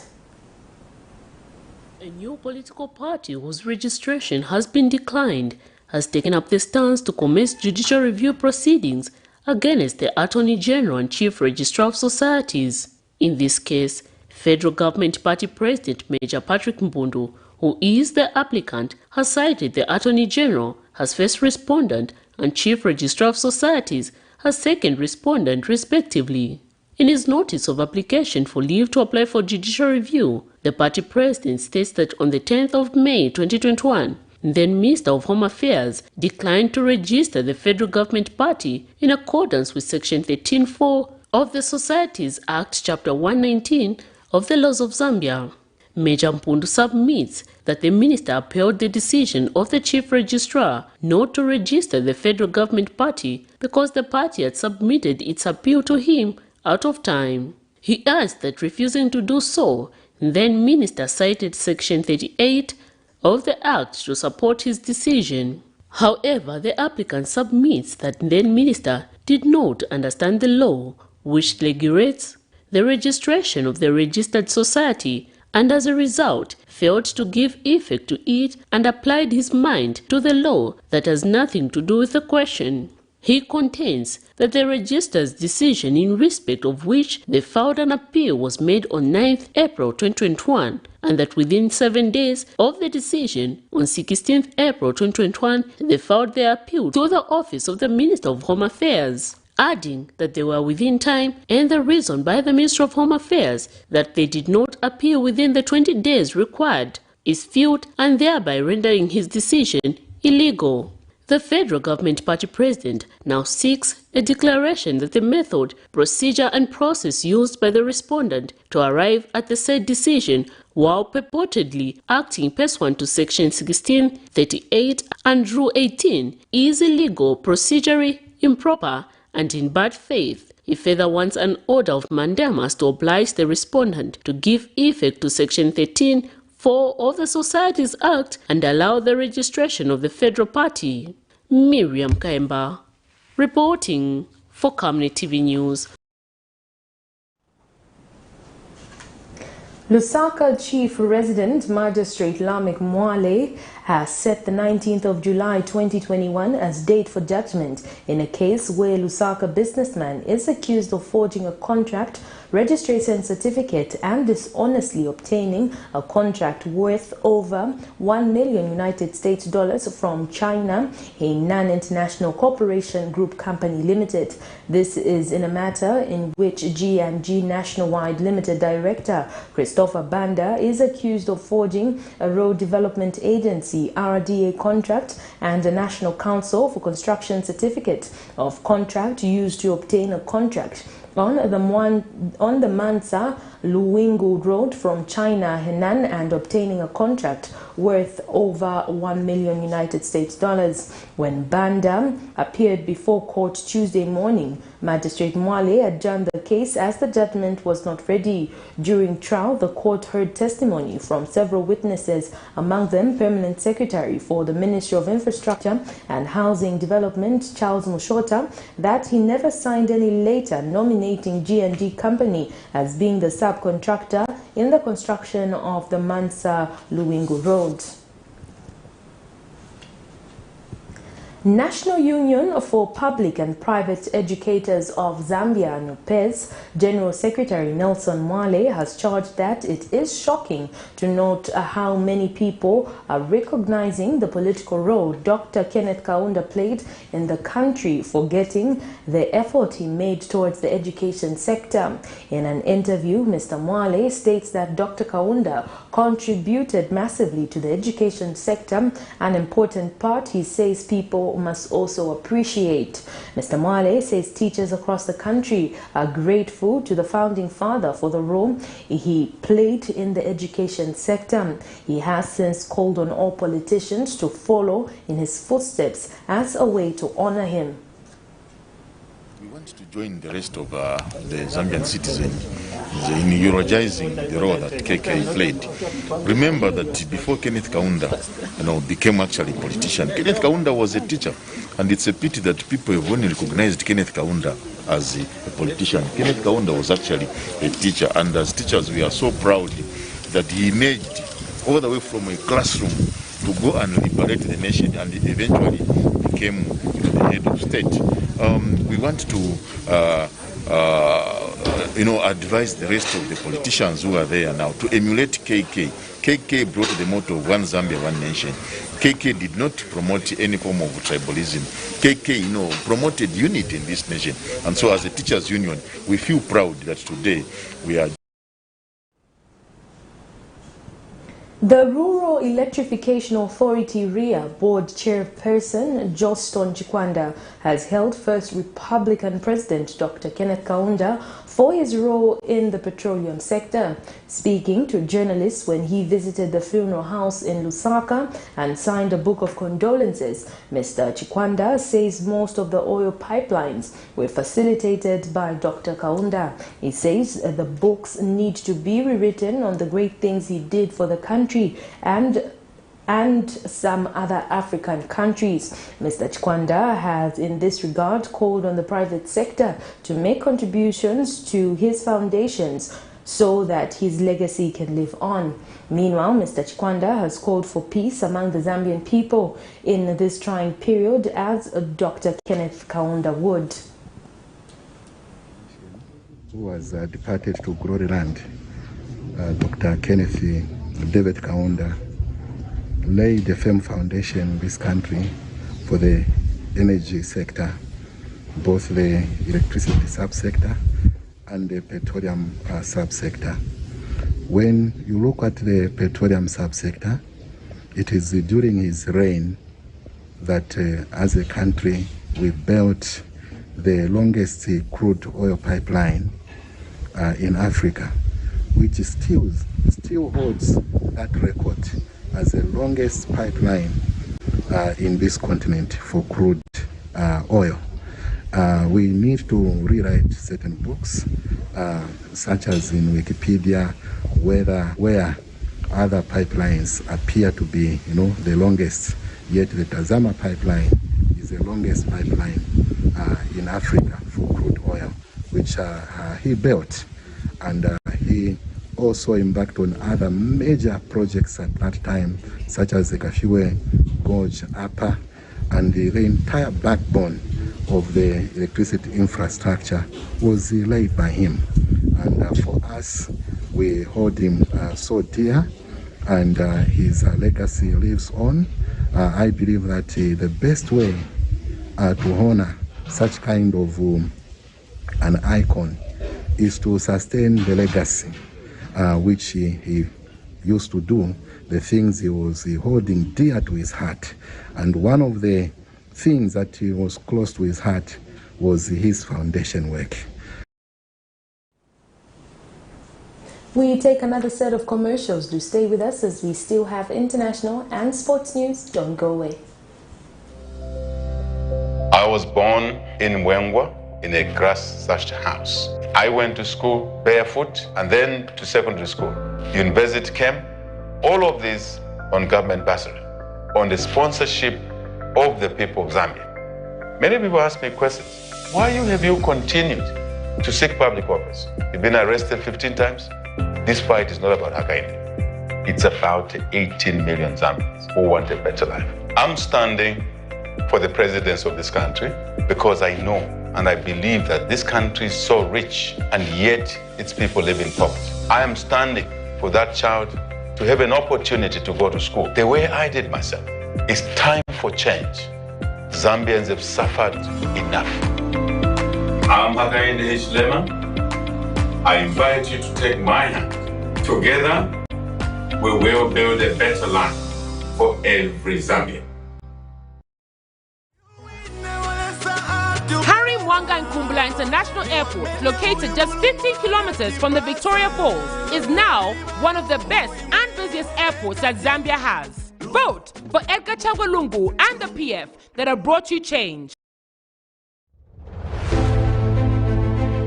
Speaker 3: A new political party whose registration has been declined has taken up the stance to commence judicial review proceedings against the Attorney General and Chief Registrar of Societies. In this case, Federal Government Party President Major Patrick Mpundu, who is the applicant, has cited the Attorney General as first respondent and Chief Registrar of Societies as second respondent respectively. In his notice of application for leave to apply for judicial review, the party president states that on the 10th of May 2021, then Minister of Home Affairs declined to register the federal government party in accordance with Section 13(4) of the Societies Act, Chapter 119 of the laws of Zambia. Major Mpundu submits that the minister upheld the decision of the chief registrar not to register the federal government party because the party had submitted its appeal to him out of time. He adds that refusing to do so, then minister cited Section 38 of the Act to support his decision. However, the applicant submits that then minister did not understand the law which regulates the registration of the registered society and as a result failed to give effect to it and applied his mind to the law that has nothing to do with the question. He contends that the registrar's decision in respect of which they filed an appeal was made on 9th April 2021 and that within 7 days of the decision, on 16th April 2021, they filed their appeal to the Office of the Minister of Home Affairs, adding that they were within time and the reason by the Minister of Home Affairs that they did not appeal within the 20 days required is futile and thereby rendering his decision illegal. The federal government party president now seeks a declaration that the method, procedure and process used by the respondent to arrive at the said decision while purportedly acting pursuant to Section 16, 38 and Rule 18 is illegal, procedurally improper and in bad faith. He further wants an order of mandamus to oblige the respondent to give effect to Section 13(4) of the Societies Act and allow the registration of the federal party. Miriam Kaemba, reporting for Camnet TV News.
Speaker 1: Lusaka Chief Resident Magistrate Lamek Mwale has set the 19th of July 2021 as date for judgment in a case where Lusaka businessman is accused of forging a contract, registration certificate and dishonestly obtaining a contract worth over $1 million US from China, a non-international corporation group company limited. This is in a matter in which G&G Nationwide Limited Director Christopher Banda is accused of forging a road development agency RDA contract and a National Council for Construction certificate of contract used to obtain a contract on the Mansa Luwingu Road from China, Henan, and obtaining a contract worth over $1 million US. When Banda appeared before court Tuesday morning, Magistrate Mwale adjourned the case as the judgment was not ready. During trial, the court heard testimony from several witnesses, among them Permanent Secretary for the Ministry of Infrastructure and Housing Development, Charles Mushota, that he never signed any letter nominating G&G Company as being the subcontractor in the construction of the Mansa Luwingu Road. National Union for Public and Private Educators of Zambia, NUPEZ, General Secretary Nelson Mwale has charged that it is shocking to note how many people are recognizing the political role Dr. Kenneth Kaunda played in the country, forgetting the effort he made towards the education sector. In an interview, Mr. Mwale states that Dr. Kaunda contributed massively to the education sector, an important part he says people must also appreciate. Mr. Mwale says teachers across the country are grateful to the founding father for the role he played in the education sector. He has since called on all politicians to follow in his footsteps as a way to honor him.
Speaker 6: We want to join the rest of the Zambian citizens in eulogizing the role that KK played. Remember that before Kenneth Kaunda became actually a politician, Kenneth Kaunda was a teacher, and it's a pity that people have only recognized Kenneth Kaunda as a politician. Kenneth Kaunda was actually a teacher, and as teachers we are so proud that he emerged all the way from a classroom to go and liberate the nation, and eventually became the head of state. We want to advise the rest of the politicians who are there now to emulate KK. KK brought the motto of One Zambia, One Nation. KK did not promote any form of tribalism. KK, promoted unity in this nation. And so as a teachers union, we feel proud that today we are.
Speaker 1: The Rural Electrification Authority REA Board Chairperson Johnston Chikwanda has hailed first Republican President Dr. Kenneth Kaunda for his role in the petroleum sector. Speaking to journalists when he visited the funeral house in Lusaka and signed a book of condolences, Mr. Chikwanda says most of the oil pipelines were facilitated by Dr. Kaunda. He says the books need to be rewritten on the great things he did for the country and some other African countries. Mr. Chikwanda has in this regard called on the private sector to make contributions to his foundations so that his legacy can live on. Meanwhile, Mr. Chikwanda has called for peace among the Zambian people in this trying period, as Dr. Kenneth Kaunda would.
Speaker 8: Who was departed to glory land, Dr. Kenneth David Kaunda laid a firm foundation in this country for the energy sector, both the electricity subsector and the petroleum subsector. When you look at the petroleum subsector, it is during his reign that as a country we built the longest crude oil pipeline in Africa, which still holds that record as the longest pipeline in this continent for crude oil. We need to rewrite certain books, such as in Wikipedia, where other pipelines appear to be, the longest, yet the ZUMA pipeline is the longest pipeline in Africa for crude oil, which he built, and he also embarked on other major projects at that time, such as the Kafiwe Gorge Upper, and the entire backbone of the electricity infrastructure was laid by him. And for us, we hold him so dear, and his legacy lives on. I believe that the best way to honor such kind of an icon is to sustain the legacy which he used to do, the things he was holding dear to his heart. And one of the things that he was close to his heart was his foundation work.
Speaker 1: We take another set of commercials. Do stay with us as we still have international and sports news. Don't go away.
Speaker 23: I was born in Mwengwa in a grass-thatched house. I went to school barefoot and then to secondary school. University came, all of these on government bursary, on the sponsorship of the people of Zambia. Many people ask me questions. Why have you continued to seek public office? You've been arrested 15 times. This fight is not about Hakainde. It's about 18 million Zambians who want a better life. I'm standing for the presidency of this country because I know and I believe that this country is so rich and yet its people live in poverty. I am standing for that child to have an opportunity to go to school the way I did myself. It's time for change. Zambians have suffered enough. I'm Hakainde Hichilema. I invite you to take my hand. Together, we will build a better land for every Zambian.
Speaker 19: Harry Mwanga Nkumbula International Airport, located just 15 kilometers from the Victoria Falls, is now one of the best and busiest airports that Zambia has. Vote for Edgar Chagwa Lungu and the PF that have brought you change.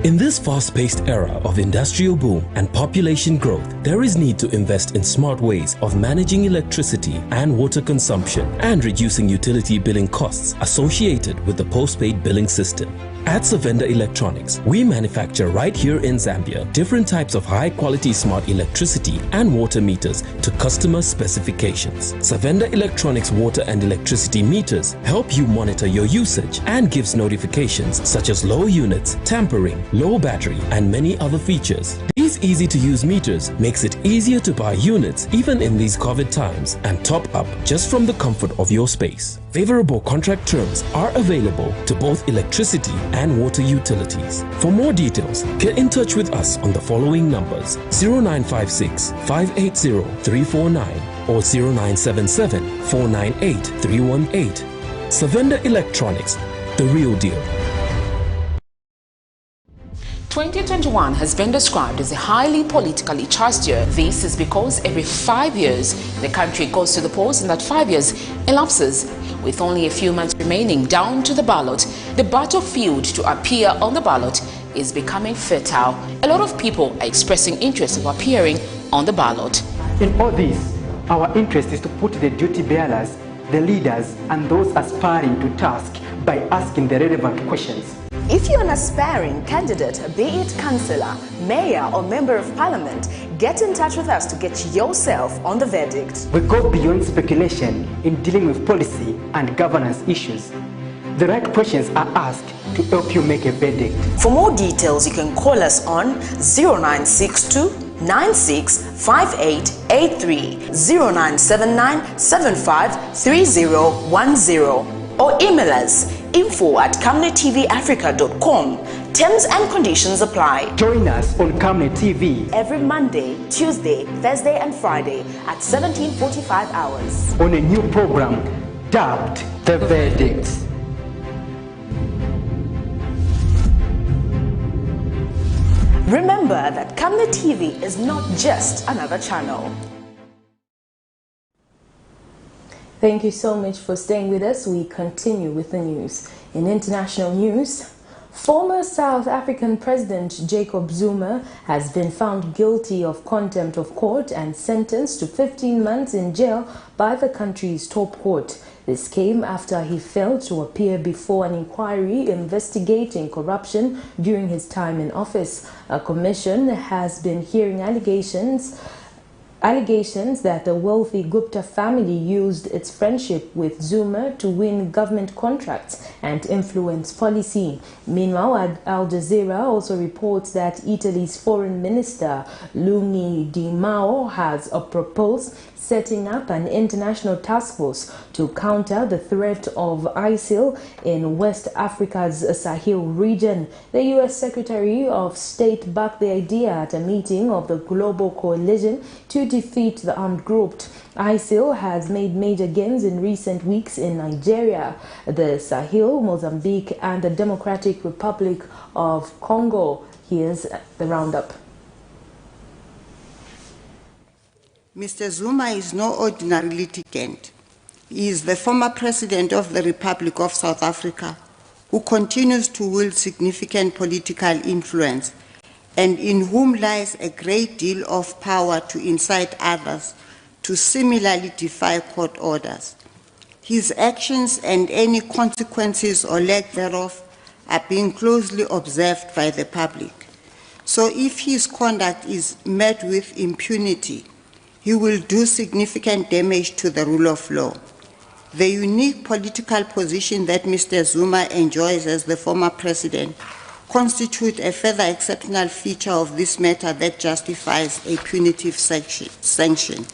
Speaker 17: In this fast-paced era of industrial boom and population growth, there is need to invest in smart ways of managing electricity and water consumption and reducing utility billing costs associated with the postpaid billing system. At Savenda Electronics, we manufacture right here in Zambia different types of high-quality smart electricity and water meters to customer specifications. Savenda Electronics water and electricity meters help you monitor your usage and gives notifications such as low units, tampering, low battery, and many other features. These easy-to-use meters makes it easier to buy units even in these COVID times and top up just from the comfort of your space. Favorable contract terms are available to both electricity and water utilities. For more details, get in touch with us on the following numbers: 0956 580 349 or 0977 498 318. Savenda Electronics, the real deal.
Speaker 2: 2021 has been described as a highly politically charged year. This is because every 5 years the country goes to the polls, and that 5 years elapses with only a few months remaining down to the ballot. The battlefield to appear on the ballot is becoming fertile. A lot of people are expressing interest of appearing on the ballot.
Speaker 7: In all this, our interest is to put the duty bearers, the leaders, and those aspiring to task by asking the relevant questions.
Speaker 2: If you're an aspiring candidate, be it councillor, mayor, or member of parliament, get in touch with us to get yourself on the verdict.
Speaker 7: We go beyond speculation in dealing with policy and governance issues. The right questions are asked to help you make a verdict.
Speaker 2: For more details, you can call us on 0962 965883, 0979 753010, or email us info@camnettvafrica.com. Terms and conditions apply.
Speaker 7: Join us on Camnet TV
Speaker 2: every Monday, Tuesday, Thursday, and Friday at 17:45 hours
Speaker 7: on a new program dubbed The Verdict.
Speaker 2: Remember that Camnet TV is not just another channel.
Speaker 1: Thank you so much for staying with us. We continue with the news. In international news, former South African President Jacob Zuma has been found guilty of contempt of court and sentenced to 15 months in jail by the country's top court. This came after he failed to appear before an inquiry investigating corruption during his time in office. A commission has been hearing allegations that the wealthy Gupta family used its friendship with Zuma to win government contracts and influence policy. Meanwhile, Al Jazeera also reports that Italy's Foreign Minister Luigi Di Maio has proposed setting up an international task force to counter the threat of ISIL in West Africa's Sahel region. The U.S. Secretary of State backed the idea at a meeting of the Global Coalition to defeat the armed group. ISIL has made major gains in recent weeks in Nigeria, the Sahel, Mozambique, and the Democratic Republic of Congo. Here's the roundup.
Speaker 9: Mr. Zuma is no ordinary litigant. He is the former president of the Republic of South Africa, who continues to wield significant political influence and in whom lies a great deal of power to incite others to similarly defy court orders. His actions and any consequences or lack thereof are being closely observed by the public. So if his conduct is met with impunity, he will do significant damage to the rule of law. The unique political position that Mr. Zuma enjoys as the former president constitute a further exceptional feature of this matter that justifies a punitive sanction.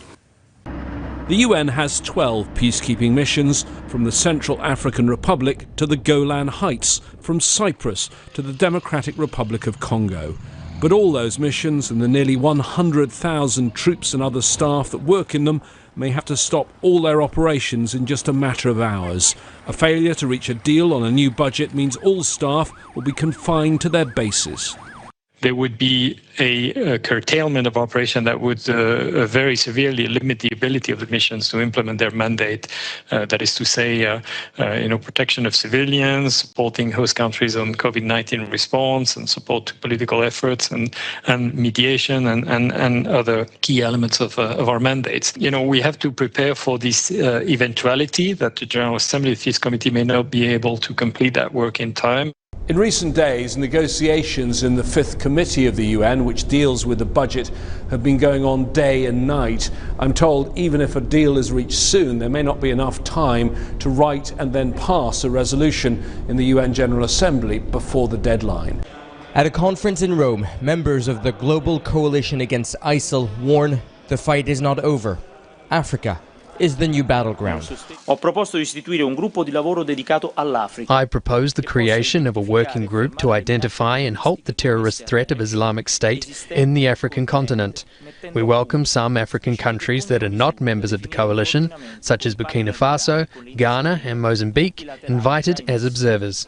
Speaker 10: The UN has 12 peacekeeping missions, from the Central African Republic to the Golan Heights, from Cyprus to the Democratic Republic of Congo. But all those missions and the nearly 100,000 troops and other staff that work in them may have to stop all their operations in just a matter of hours. A failure to reach a deal on a new budget means all staff will be confined to their bases.
Speaker 12: There would be a curtailment of operation that would very severely limit the ability of the missions to implement their mandate. That is to say, protection of civilians, supporting host countries on COVID-19 response, and support to political efforts, and mediation, and other key elements of our mandates. We have to prepare for this eventuality that the General Assembly, the Peace Committee, may not be able to complete that work in time.
Speaker 10: In recent days, negotiations in the Fifth Committee of the UN, which deals with the budget, have been going on day and night. I'm told even if a deal is reached soon, there may not be enough time to write and then pass a resolution in the UN General Assembly before the deadline.
Speaker 13: At a conference in Rome, members of the Global Coalition Against ISIL warn the fight is not over. Africa is the new battleground.
Speaker 24: I proposed the creation of a working group to identify and halt the terrorist threat of Islamic State in the African continent. We welcome some African countries that are not members of the coalition, such as Burkina Faso, Ghana and Mozambique, invited as observers.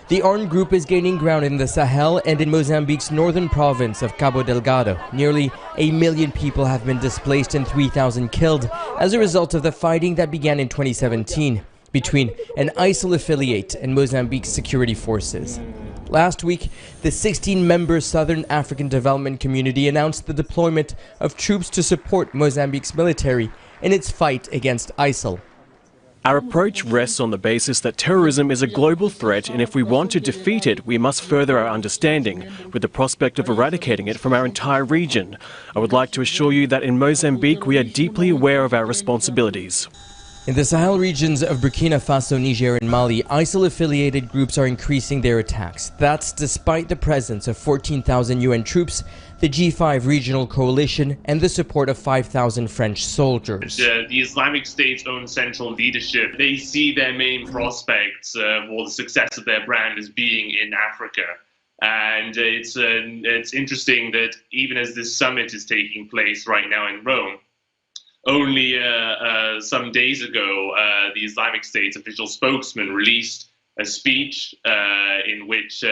Speaker 13: The armed group is gaining ground in the Sahel and in Mozambique's northern province of Cabo Delgado. Nearly 1 million people have been displaced and 3,000 killed as a result of the fighting that began in 2017 between an ISIL affiliate and Mozambique's security forces. Last week, the 16-member Southern African Development Community announced the deployment of troops to support Mozambique's military in its fight against ISIL.
Speaker 25: Our approach rests on the basis that terrorism is a global threat, and if we want to defeat it, we must further our understanding, with the prospect of eradicating it from our entire region. I would like to assure you that in Mozambique we are deeply aware of our responsibilities.
Speaker 13: In the Sahel regions of Burkina Faso, Niger and Mali, ISIL-affiliated groups are increasing their attacks. That's despite the presence of 14,000 UN troops, the G5 regional coalition, and the support of 5,000 French soldiers.
Speaker 26: The Islamic State's own central leadership, they see their main prospects for the success of their brand as being in Africa. And it's interesting that even as this summit is taking place right now in Rome, only some days ago, the Islamic State's official spokesman released a speech in which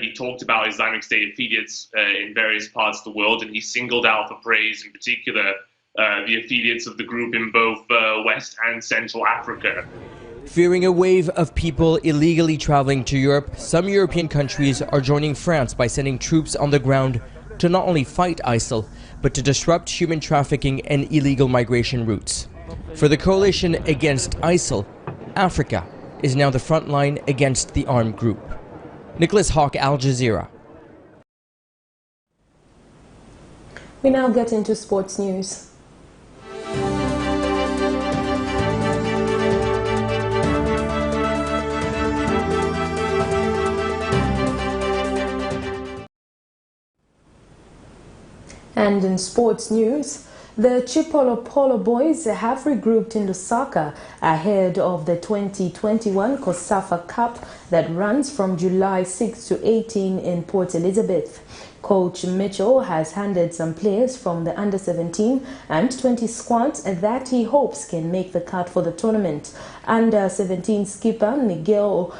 Speaker 26: he talked about Islamic State affiliates in various parts of the world, and he singled out for praise, in particular, the affiliates of the group in both West and Central Africa.
Speaker 13: Fearing a wave of people illegally traveling to Europe, some European countries are joining France by sending troops on the ground to not only fight ISIL, but to disrupt human trafficking and illegal migration routes. For the coalition against ISIL, Africa is now the front line against the armed group. Nicholas Hawk, Al Jazeera.
Speaker 1: We now get into sports news. And in sports news, the Chipolo Polo boys have regrouped in Lusaka ahead of the 2021 COSAFA Cup that runs from July 6 to 18 in Port Elizabeth. Coach Mitchell has handed some players from the under-17 and 20 squads that he hopes can make the cut for the tournament. Under-17 skipper Miguel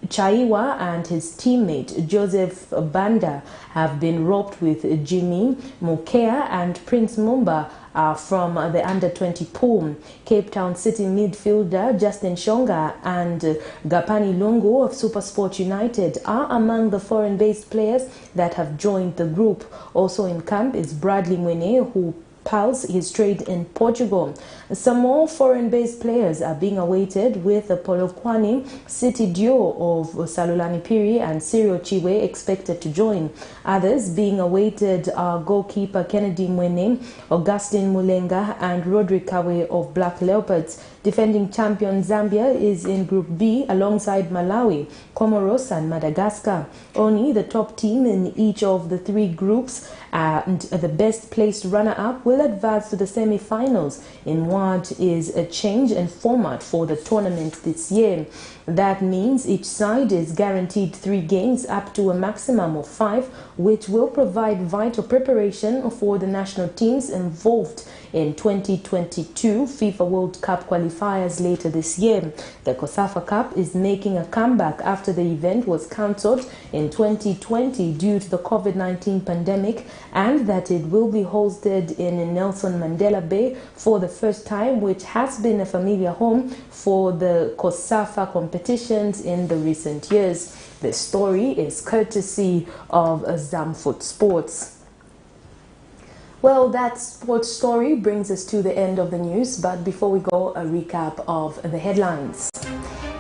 Speaker 1: Chaiwa and his teammate Joseph Banda have been roped with Jimmy Mukea and Prince Mumba from the under-20 pool. Cape Town City midfielder Justin Shonga and Gapani Lungu of Supersport United are among the foreign-based players that have joined the group. Also in camp is Bradley Mwene, who pulse his trade in Portugal. Some more foreign-based players are being awaited, with the Polokwane City duo of Salulani Piri and Cyril Chiwe expected to join. Others being awaited are goalkeeper Kennedy Mwene, Augustine Mulenga and Roderick Kawe of Black Leopards. Defending champion Zambia is in Group B alongside Malawi, Comoros and Madagascar. Only the top team in each of the three groups and the best placed runner-up will advance to the semi-finals in what is a change in format for the tournament this year. That means each side is guaranteed 3 games up to a maximum of 5, which will provide vital preparation for the national teams involved in 2022 FIFA World Cup qualifiers later this year. The COSAFA Cup is making a comeback after the event was cancelled in 2020 due to the COVID-19 pandemic, and that it will be hosted in Nelson Mandela Bay for the first time, which has been a familiar home for the COSAFA competitions in the recent years. This story is courtesy of Zamfoot Sports. Well, that sports story brings us to the end of the news, but before we go, a recap of the headlines.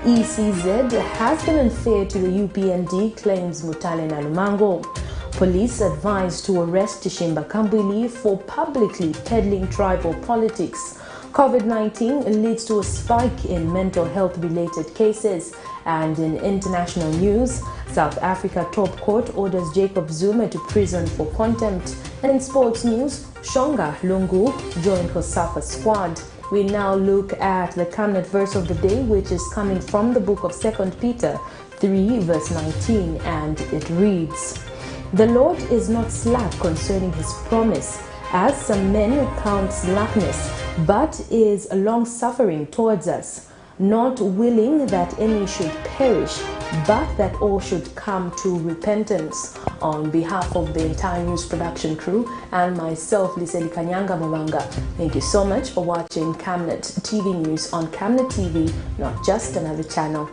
Speaker 1: ECZ has been unfair to the UPND, claims MUTALE NALUMNAGO. Police advised to arrest CHISHIMBA KAMBWILI for publicly peddling tribal politics. COVID-19 leads to a spike in mental health related cases. And in international news, South Africa top court orders Jacob Zuma to prison for contempt. And in sports news, SHONGA LUNGU joined COSAFA squad. We now look at the Camnet verse of the day, which is coming from the book of 2 Peter 3 verse 19, and it reads, "The Lord is not slack concerning his promise, as some men count slackness, but is long-suffering towards us, not willing that any should perish, but that all should come to repentance." On behalf of the entire news production crew and myself, Liseli Kanyanga Mawanga, thank you so much for watching Camnet TV News on Camnet TV, not just another channel.